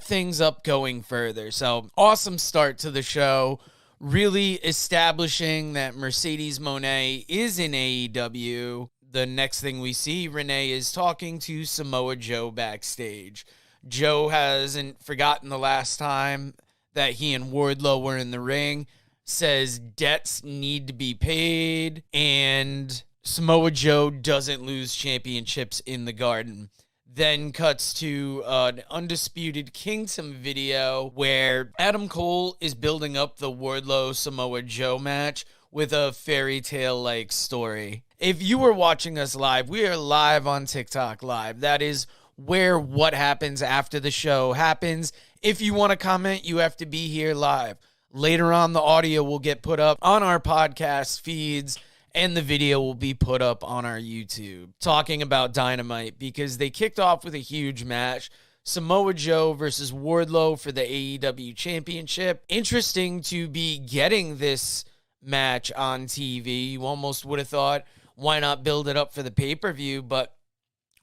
things up going further. So awesome start to the show, really establishing that Mercedes Moné is in AEW. The next thing we see, Renee is talking to Samoa Joe backstage. Joe hasn't forgotten the last time that he and Wardlow were in the ring, says debts need to be paid, and Samoa Joe doesn't lose championships in the Garden. Then cuts to an Undisputed Kingdom video where Adam Cole is building up the Wardlow Samoa Joe match with a fairy tale-like story. If you were watching us live, we are live on TikTok Live. That is where What Happens After the Show happens. If you want to comment, you have to be here live. Later on, the audio will get put up on our podcast feeds, and the video will be put up on our YouTube. Talking about Dynamite, because they kicked off with a huge match. Samoa Joe versus Wardlow for the AEW Championship. Interesting to be getting this match on TV. You almost would have thought, why not build it up for the pay-per-view? But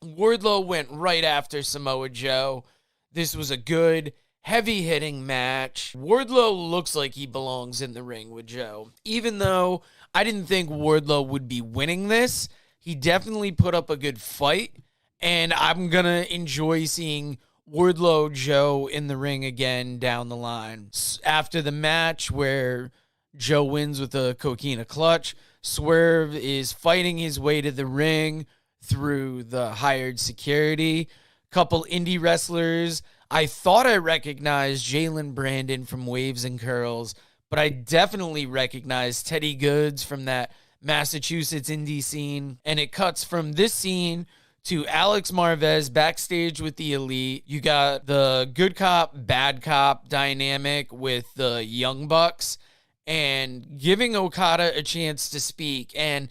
Wardlow went right after Samoa Joe. This was a good, heavy-hitting match. Wardlow looks like he belongs in the ring with Joe. Even though I didn't think Wardlow would be winning this, he definitely put up a good fight, and I'm going to enjoy seeing Wardlow Joe in the ring again down the line. After the match where Joe wins with a Coquina clutch, Swerve is fighting his way to the ring through the hired security. Couple indie wrestlers. I thought I recognized Jalen Brandon from Waves and Curls, but I definitely recognized Teddy Goods from that Massachusetts indie scene. And it cuts from this scene to Alex Marvez backstage with the Elite. You got the good cop, bad cop dynamic with the Young Bucks and giving Okada a chance to speak. And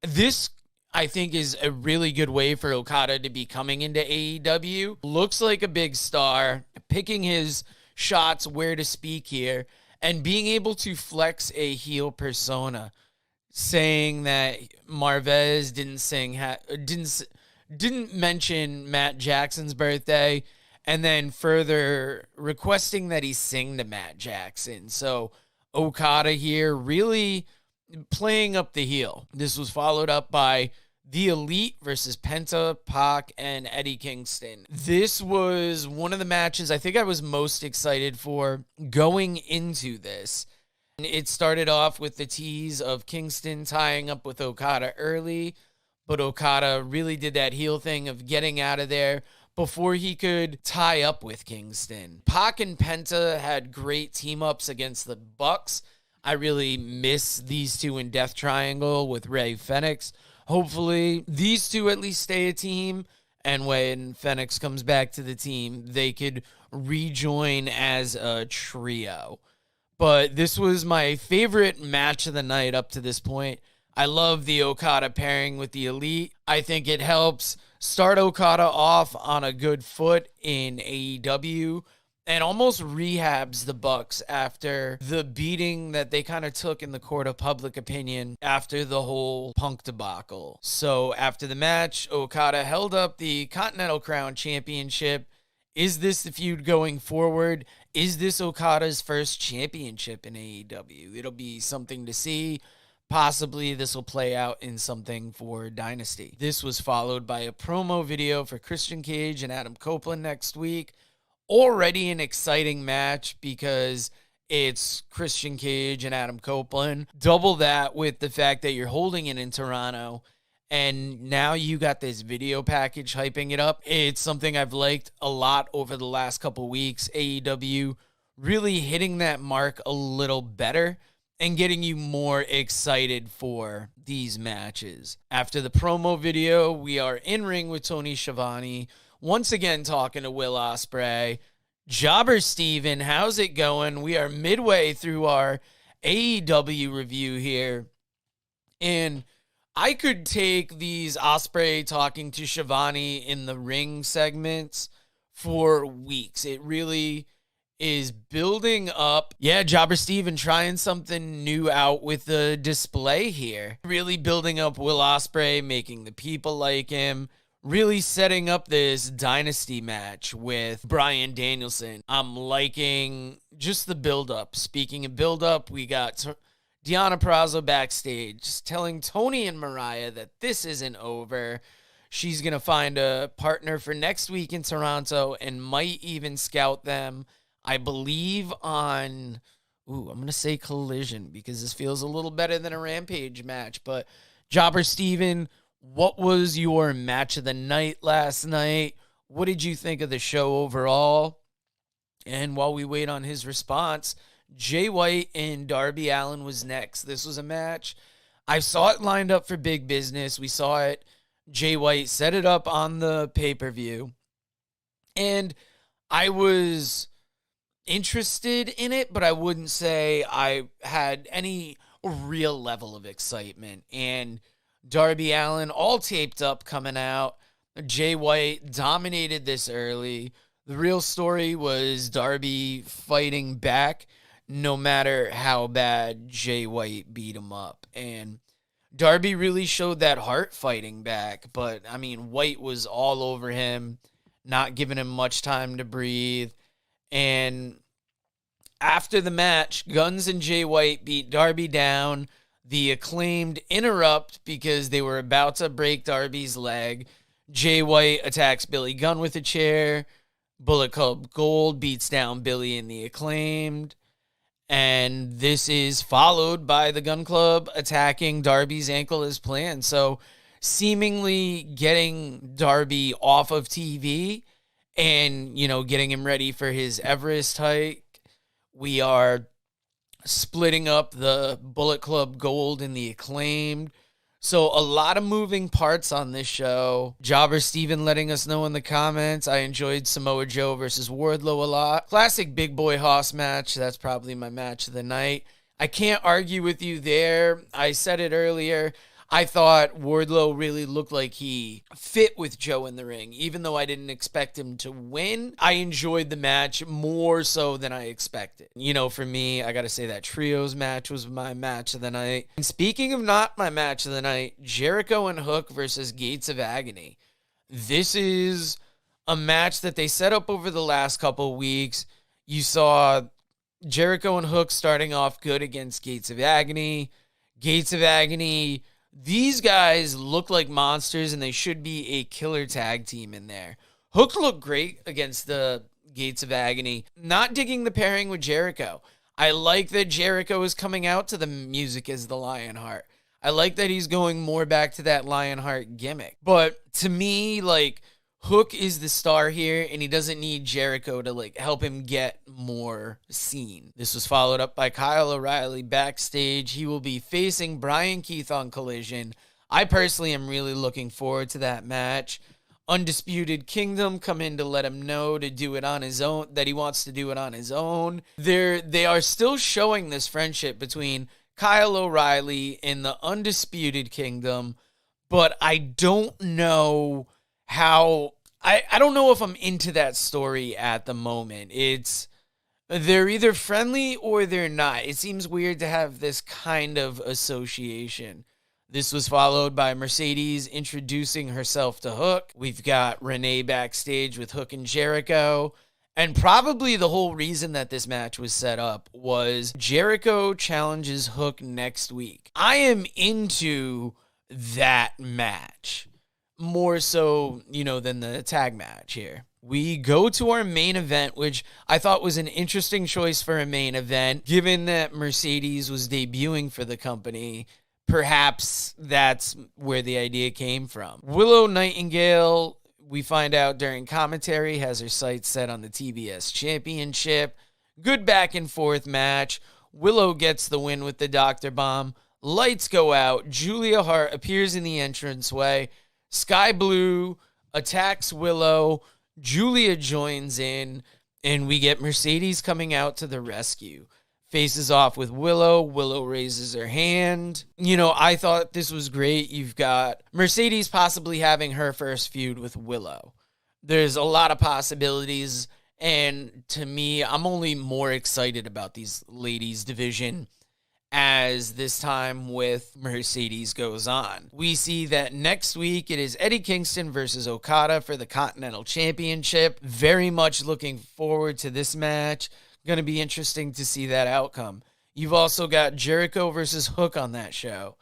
this, I think is a really good way for Okada to be coming into AEW. Looks like a big star, picking his shots where to speak here, and being able to flex a heel persona, saying that Marvez didn't mention Matt Jackson's birthday, and then further requesting that he sing to Matt Jackson. So Okada here really playing up the heel. This was followed up by The Elite versus Penta, Pac, and Eddie Kingston. This was one of the matches I think I was most excited for going into this. It started off with the tease of Kingston tying up with Okada early, but Okada really did that heel thing of getting out of there before he could tie up with Kingston. Pac and Penta had great team-ups against the Bucks. I really miss these two in Death Triangle with Rey Fenix. Hopefully, these two at least stay a team, and when Fenix comes back to the team, they could rejoin as a trio. But this was my favorite match of the night up to this point. I love the Okada pairing with the Elite. I think it helps start Okada off on a good foot in AEW and almost rehabs the Bucks after the beating that they kind of took in the court of public opinion after the whole Punk debacle. So after the match, Okada held up the Continental Crown Championship. Is this the feud going forward? Is this Okada's first championship in AEW? It'll be something to see. Possibly this will play out in something for Dynasty. This was followed by a promo video for Christian Cage and Adam Copeland next week. Already an exciting match because it's Christian Cage and Adam Copeland. Double that with the fact that you're holding it in Toronto, and now you got this video package hyping it up. It's something I've liked a lot over the last couple weeks. AEW really hitting that mark a little better and getting you more excited for these matches. After the promo video, we are in ring with Tony Schiavone, once again talking to Will Ospreay. Jobber Steven, how's it going? We are midway through our AEW review here, and I could take these Ospreay talking to Schiavone in the ring segments for weeks. It really is building up. Yeah, Jobber Steven trying something new out with the display here. Really building up Will Ospreay, making the people like him. Really setting up this Dynasty match with Bryan Danielson. I'm liking just the build-up. Speaking of build-up, we got Deonna Purrazzo backstage just telling Tony and Mariah that this isn't over. She's going to find a partner for next week in Toronto and might even scout them, I believe, on, I'm going to say Collision because this feels a little better than a Rampage match. But Jobber Steven, what was your match of the night last night? What did you think of the show overall? And while we wait on his response, Jay White and Darby Allin was next. This was a match. I saw it lined up for big business. We saw it. Jay White set it up on the pay-per-view. And I was interested in it, but I wouldn't say I had any real level of excitement. And Darby Allin all taped up coming out. Jay White dominated this early. The real story was Darby fighting back no matter how bad Jay White beat him up. And Darby really showed that heart fighting back. But, I mean, White was all over him, not giving him much time to breathe. And after the match, Guns and Jay White beat Darby down. The Acclaimed interrupt because they were about to break Darby's leg. Jay White attacks Billy Gunn with a chair. Bullet Club Gold beats down Billy and the Acclaimed. And this is followed by the Gun Club attacking Darby's ankle as planned. So seemingly getting Darby off of TV and, getting him ready for his Everest hike. We are splitting up the Bullet Club Gold and the Acclaimed. So a lot of moving parts on this show. Jobber Steven letting us know in the comments. I enjoyed Samoa Joe versus Wardlow a lot. Classic Big Boy Hoss match. That's probably my match of the night. I can't argue with you there. I said it earlier. I thought Wardlow really looked like he fit with Joe in the ring, even though I didn't expect him to win. I enjoyed the match more so than I expected. You know, for me, I got to say that Trios match was my match of the night. And speaking of not my match of the night, Jericho and Hook versus Gates of Agony. This is a match that they set up over the last couple of weeks. You saw Jericho and Hook starting off good against Gates of Agony. Gates of Agony, these guys look like monsters, and they should be a killer tag team in there. Hook looked great against the Gates of Agony. Not digging the pairing with Jericho. I like that Jericho is coming out to the music as the Lionheart. I like that he's going more back to that Lionheart gimmick. But to me, like, Hook is the star here, and he doesn't need Jericho to, like, help him get more seen. This was followed up by Kyle O'Reilly backstage. He will be facing Brian Keith on Collision. I personally am really looking forward to that match. Undisputed Kingdom come in to let him know to do it on his own, that he wants to do it on his own. They are still showing this friendship between Kyle O'Reilly and the Undisputed Kingdom, but I don't know how I don't know if I'm into that story at the moment. They're either friendly or they're not. It seems weird to have this kind of association. This was followed by Mercedes introducing herself to Hook. We've got Renee backstage with Hook and Jericho. And probably the whole reason that this match was set up was Jericho challenges Hook next week. I am into that match more so, than the tag match here. We go to our main event, which I thought was an interesting choice for a main event, given that Mercedes was debuting for the company. Perhaps that's where the idea came from. Willow Nightingale, we find out during commentary, has her sights set on the TBS Championship. Good back and forth match. Willow gets the win with the Dr. Bomb. Lights go out. Julia Hart appears in the entranceway. Sky Blue attacks Willow. Julia joins in, and we get Mercedes coming out to the rescue. Faces off with Willow. Willow raises her hand. I thought this was great. You've got Mercedes possibly having her first feud with Willow. There's a lot of possibilities, and to me, I'm only more excited about these ladies' division as this time with Mercedes goes on. We see that next week it is Eddie Kingston versus Okada for the Continental Championship. Very much looking forward to this match. Going to be interesting to see that outcome. You've also got Jericho versus Hook on that show.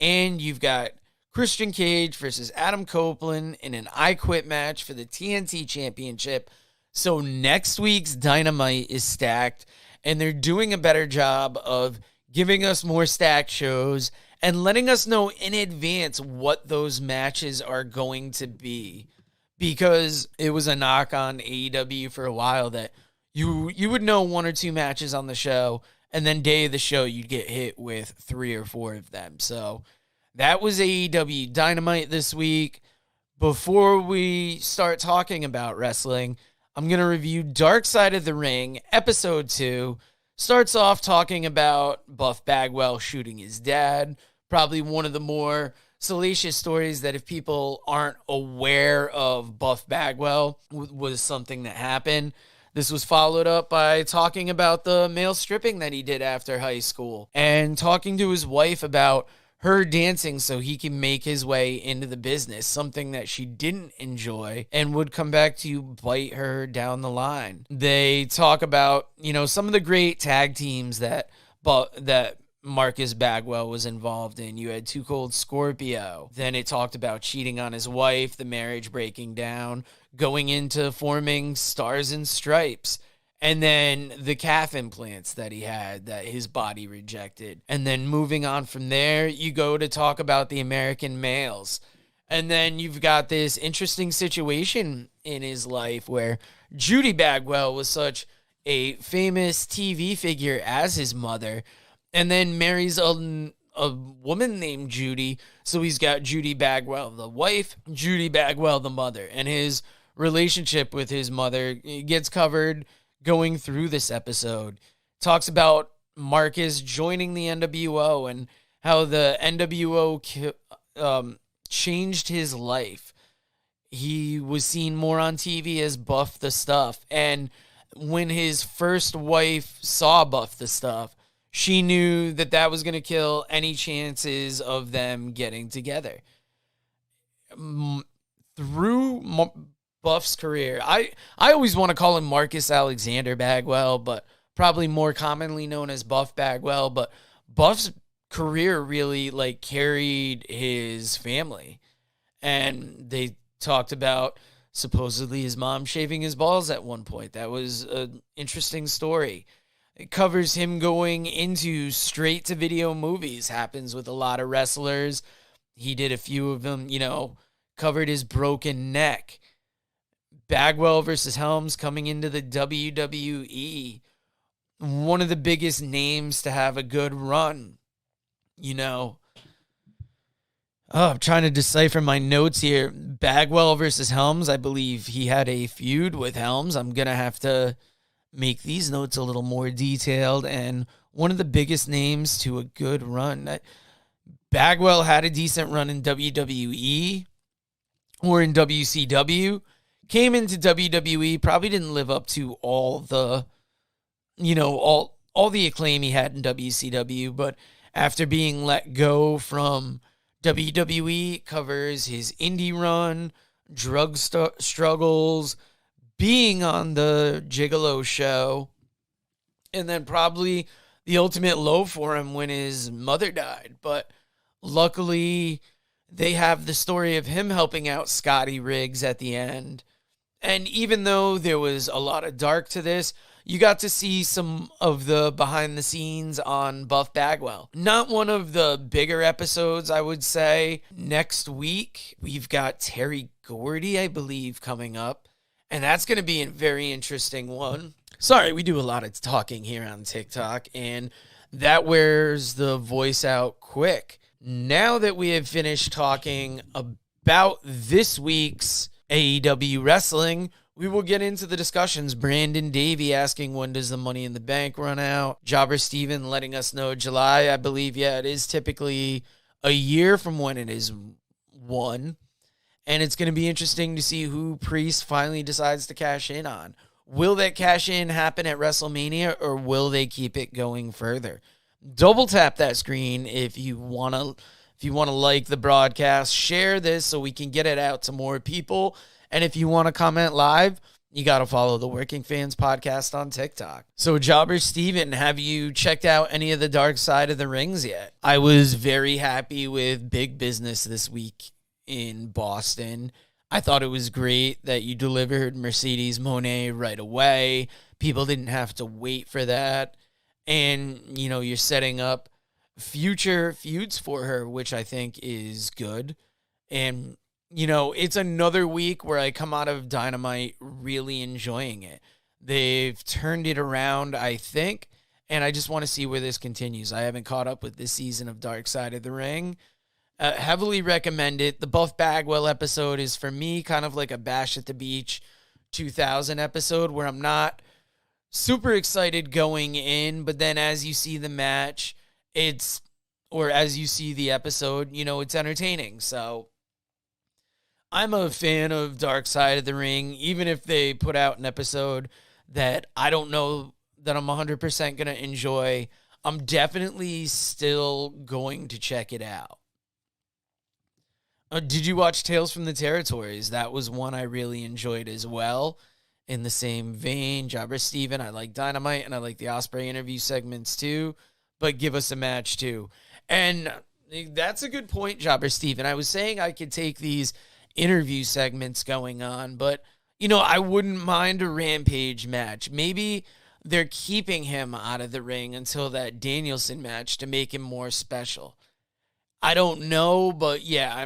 And you've got Christian Cage versus Adam Copeland in an I Quit match for the TNT Championship. So next week's Dynamite is stacked, and they're doing a better job of giving us more stacked shows and letting us know in advance what those matches are going to be. Because it was a knock on AEW for a while that you would know one or two matches on the show, and then day of the show you'd get hit with 3 or 4 of them. So that was AEW Dynamite this week. Before we start talking about wrestling, I'm going to review Dark Side of the Ring, Episode 2. Starts off talking about Buff Bagwell shooting his dad. Probably one of the more salacious stories that if people aren't aware of Buff Bagwell was something that happened. This was followed up by talking about the male stripping that he did after high school and talking to his wife about her dancing so he can make his way into the business, something that she didn't enjoy and would come back to bite her down the line. They talk about, some of the great tag teams that Marcus Bagwell was involved in. You had Too Cold Scorpio. Then it talked about cheating on his wife, the marriage breaking down, going into forming Stars and Stripes. And then the calf implants that he had that his body rejected. And then moving on from there, you go to talk about the American males. And then you've got this interesting situation in his life where Judy Bagwell was such a famous TV figure as his mother, and then marries a woman named Judy. So he's got Judy Bagwell, the wife, Judy Bagwell, the mother. And his relationship with his mother gets covered going through this episode. Talks about Marcus joining the NWO and how the NWO changed his life. He was seen more on TV as Buff the Stuff. And when his first wife saw Buff the Stuff, she knew that that was going to kill any chances of them getting together. Through Buff's career, I always want to call him Marcus Alexander Bagwell, but probably more commonly known as Buff Bagwell. But Buff's career really like carried his family. And they talked about supposedly his mom shaving his balls at one point. That was an interesting story. It covers him going into straight to video movies. Happens with a lot of wrestlers. He did a few of them, covered his broken neck. Bagwell versus Helms coming into the WWE. One of the biggest names to have a good run. I'm trying to decipher my notes here. Bagwell versus Helms. I believe he had a feud with Helms. I'm going to have to make these notes a little more detailed. And one of the biggest names to a good run. Bagwell had a decent run in WWE or in WCW. Came into WWE, probably didn't live up to all the, all the acclaim he had in WCW. But after being let go from WWE, covers his indie run, drug struggles, being on the Gigolo show, and then probably the ultimate low for him when his mother died. But luckily, they have the story of him helping out Scotty Riggs at the end. And even though there was a lot of dark to this, you got to see some of the behind the scenes on Buff Bagwell. Not one of the bigger episodes, I would say. Next week, we've got Terry Gordy, I believe, coming up. And that's going to be a very interesting one. Sorry, we do a lot of talking here on TikTok, and that wears the voice out quick. Now that we have finished talking about this week's AEW wrestling, we will get into the discussions. Brandon Davey asking, when does the Money in the Bank run out? Jobber Steven letting us know July, I believe. Yeah, it is typically a year from when it is won. And it's going to be interesting to see who Priest finally decides to cash in on. Will that cash in happen at WrestleMania, or will they keep it going further? Double tap that screen if you want to like the broadcast. Share this so we can get it out to more people. And if you want to comment live, you got to follow the Working Fans Podcast on TikTok. So, Jobber Steven, have you checked out any of the Dark Side of the Rings yet? I was very happy with Big Business this week in Boston. I thought it was great that you delivered Mercedes Moné right away. People didn't have to wait for that. And, you're setting up future feuds for her, which I think is good. And it's another week where I come out of Dynamite really enjoying it. They've turned it around, I think, and I just want to see where this continues. I haven't caught up with this season of Dark Side of the Ring. Heavily recommend it. The Buff Bagwell episode is, for me, kind of like a Bash at the Beach 2000 episode where I'm not super excited going in, but then as you see the match, as you see the episode, it's entertaining. So I'm a fan of Dark Side of the Ring, even if they put out an episode that I don't know that I'm 100% going to enjoy. I'm definitely still going to check it out. Did you watch Tales from the Territories? That was one I really enjoyed as well. In the same vein, Jobber Steven, I like Dynamite, and I like the Ospreay interview segments too, but give us a match too. And that's a good point, Jobber Steven. I was saying I could take these interview segments going on, but I wouldn't mind a Rampage match. Maybe they're keeping him out of the ring until that Danielson match to make him more special. I don't know, but yeah,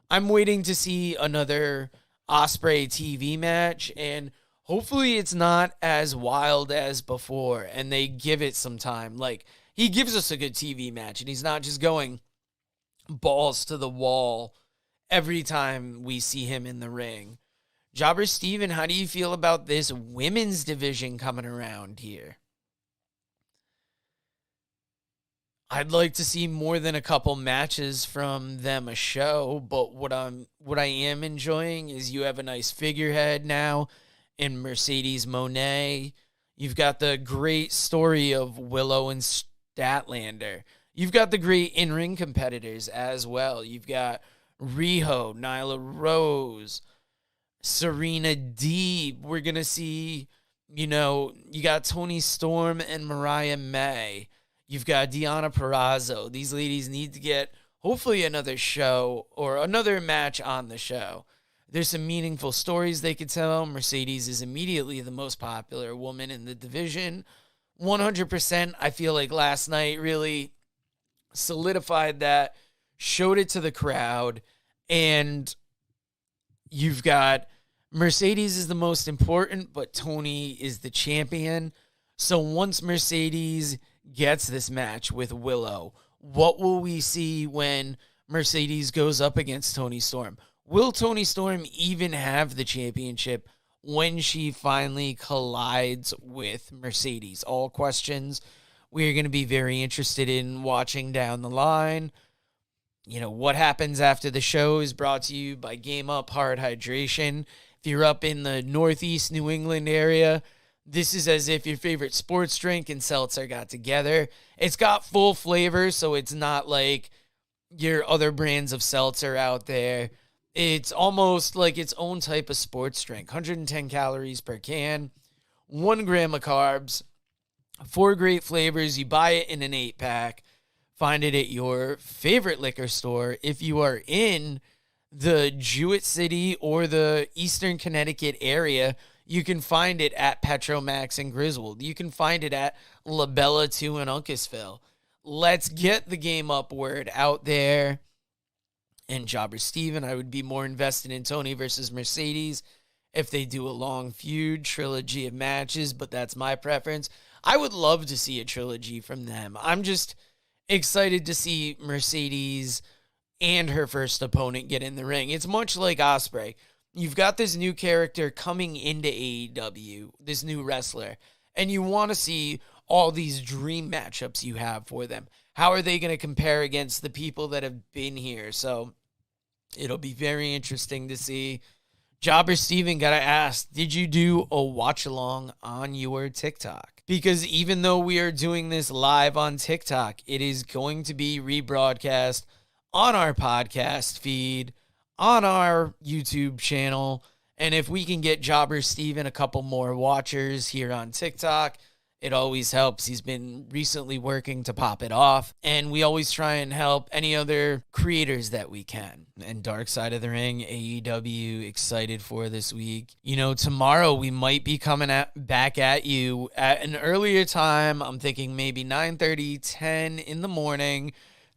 I'm waiting to see another Ospreay TV match, and hopefully it's not as wild as before and they give it some time. Like, he gives us a good TV match and he's not just going balls to the wall every time we see him in the ring. Jobber Steven, how do you feel about this women's division coming around here? I'd like to see more than a couple matches from them a show, but what I am enjoying is you have a nice figurehead now in Mercedes Moné. You've got the great story of Willow and Statlander. You've got the great in-ring competitors as well. You've got Riho, Nyla Rose, Serena Deeb. We're going to see, you got Toni Storm and Mariah May. You've got Deonna Purrazzo. These ladies need to get, hopefully, another show or another match on the show. There's some meaningful stories they could tell. Mercedes is immediately the most popular woman in the division. 100%, I feel like last night really solidified that, showed it to the crowd, and you've got Mercedes is the most important, but Toni is the champion. So once Mercedes gets this match with Willow, what will we see when Mercedes goes up against Toni Storm? Will Toni Storm even have the championship when she finally collides with Mercedes? All questions we're going to be very interested in watching down the line. What happens after the show is brought to you by Game Up Hard Hydration. If you're up in the Northeast New England area, this is as if your favorite sports drink and seltzer got together. It's got full flavor, so it's not like your other brands of seltzer out there. It's almost like its own type of sports drink. 110 calories per can, 1 gram of carbs, 4 great flavors. You buy it in an 8-pack. Find it at your favorite liquor store. If you are in the Jewett City or the Eastern Connecticut area, you can find it at Petromax in Griswold. You can find it at La Bella 2 in Uncasville. Let's get the Game Up word out there. And Jobber Steven, I would be more invested in Toni versus Mercedes if they do a long feud, trilogy of matches, but that's my preference. I would love to see a trilogy from them. I'm just excited to see Mercedes and her first opponent get in the ring. It's much like Ospreay. You've got this new character coming into AEW, this new wrestler, and you want to see all these dream matchups you have for them. How are they going to compare against the people that have been here? So it'll be very interesting to see. Jobber Steven, got to ask, did you do a watch along on your TikTok? Because even though we are doing this live on TikTok, it is going to be rebroadcast on our podcast feed, on our YouTube channel. And if we can get Jobber Steven a couple more watchers here on TikTok, it always helps. He's been recently working to pop it off. And we always try and help any other creators that we can. And Dark Side of the Ring, AEW, excited for this week. Tomorrow we might be coming back at you at an earlier time. I'm thinking maybe 9:30, 10 in the morning,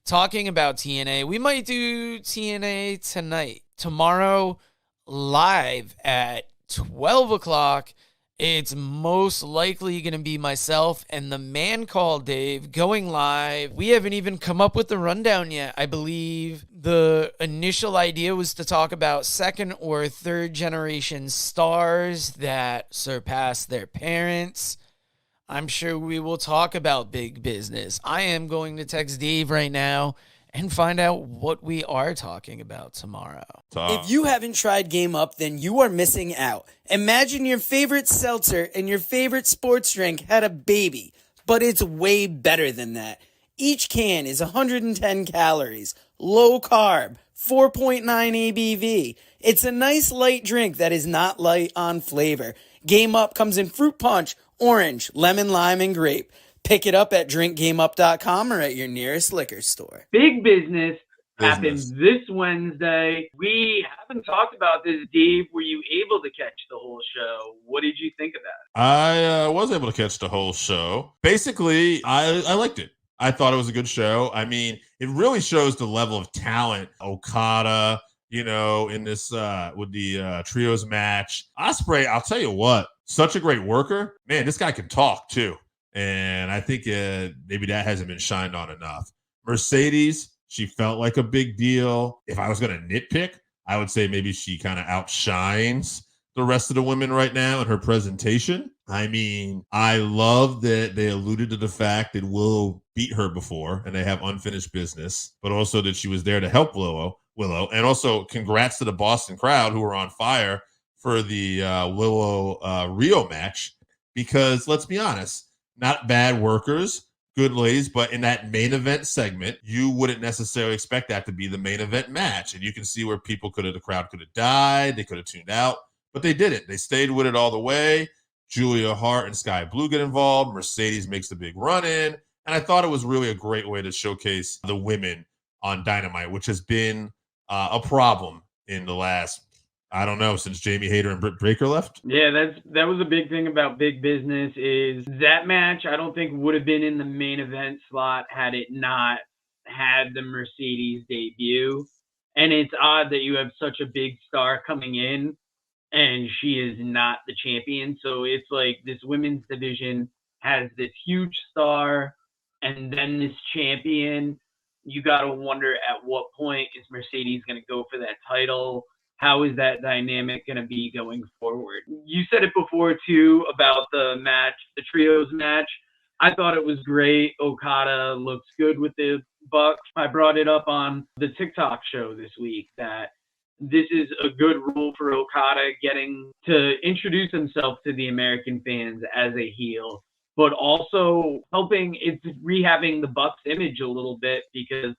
talking about TNA. We might do TNA tonight. Tomorrow, live at 12 o'clock. It's most likely going to be myself and the man called Dave going live. We haven't even come up with the rundown yet. I believe the initial idea was to talk about second or third generation stars that surpass their parents. I'm sure we will talk about big business. I am going to text Dave right now and find out what we are talking about tomorrow. If you haven't tried Game Up, then you are missing out. Imagine your favorite seltzer and your favorite sports drink had a baby, but it's way better than that. Each can is 110 calories, low carb, 4.9 ABV. It's a nice light drink that is not light on flavor. Game Up comes in fruit punch, orange, lemon, lime, and grape. Pick it up at drinkgameup.com or at your nearest liquor store. Big business happens this Wednesday. We haven't talked about this, Dave. Were you able to catch the whole show? What did you think of that? I was able to catch the whole show. Basically, I liked it. I thought it was a good show. I mean, it really shows the level of talent. Okada, in this with the trios match. Ospreay, I'll tell you what, such a great worker. Man, this guy can talk too. And I think maybe that hasn't been shined on enough. Mercedes, she felt like a big deal. If I was going to nitpick, I would say maybe she kind of outshines the rest of the women right now in her presentation. I mean, I love that they alluded to the fact that Willow beat her before and they have unfinished business, but also that she was there to help Willow. And also congrats to the Boston crowd who were on fire for the Willow Rio match, because let's be honest, not bad workers, good ladies, but in that main event segment, you wouldn't necessarily expect that to be the main event match. And you can see where the crowd could have died, they could have tuned out, but they didn't. They stayed with it all the way. Julia Hart and Sky Blue get involved. Mercedes makes the big run in. And I thought it was really a great way to showcase the women on Dynamite, which has been a problem in the last, I don't know, since Jamie Hayter and Britt Baker left. Yeah, that was a big thing about Big Business, is that match I don't think would have been in the main event slot had it not had the Mercedes debut. And it's odd that you have such a big star coming in and she is not the champion. So it's like this women's division has this huge star and then this champion. You got to wonder at what point is Mercedes going to go for that title? How is that dynamic going to be going forward? You said it before, too, about the match, the trios match. I thought it was great. Okada looks good with the Bucks. I brought it up on the TikTok show this week that this is a good rule for Okada, getting to introduce himself to the American fans as a heel, but also helping, it's rehabbing the Bucks image a little bit, because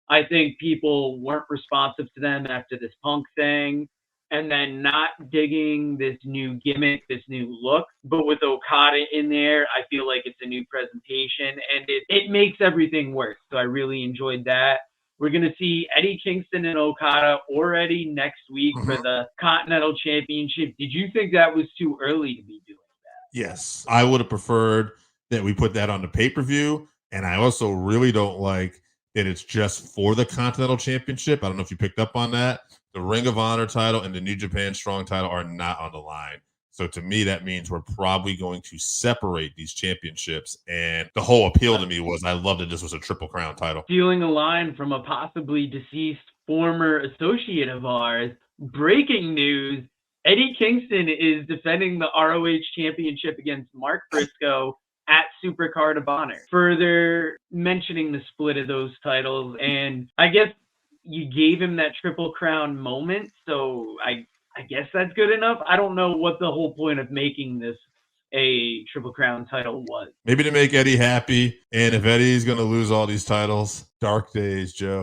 I think people weren't responsive to them after this Punk thing, and then not digging this new gimmick, this new look. But with Okada in there, I feel like it's a new presentation, and it makes everything work. So I really enjoyed that. We're going to see Eddie Kingston and Okada already next week for the Continental Championship. Did you think that was too early to be doing that? Yes, I would have preferred that we put that on the pay-per-view. And I also really don't like that it's just for the Continental Championship. I don't know if you picked up on that. The Ring of Honor title and the New Japan Strong title are not on the line. So to me, that means we're probably going to separate these championships. And the whole appeal to me was I loved that this was a Triple Crown title. Stealing a line from a possibly deceased former associate of ours, breaking news, Eddie Kingston is defending the ROH Championship against Mark Briscoe at Supercard of Honor. Further mentioning the split of those titles, and I guess you gave him that Triple Crown moment, so I guess that's good enough. I don't know what the whole point of making this a Triple Crown title was. Maybe to make Eddie happy, and if Eddie's going to lose all these titles, dark days, Joe.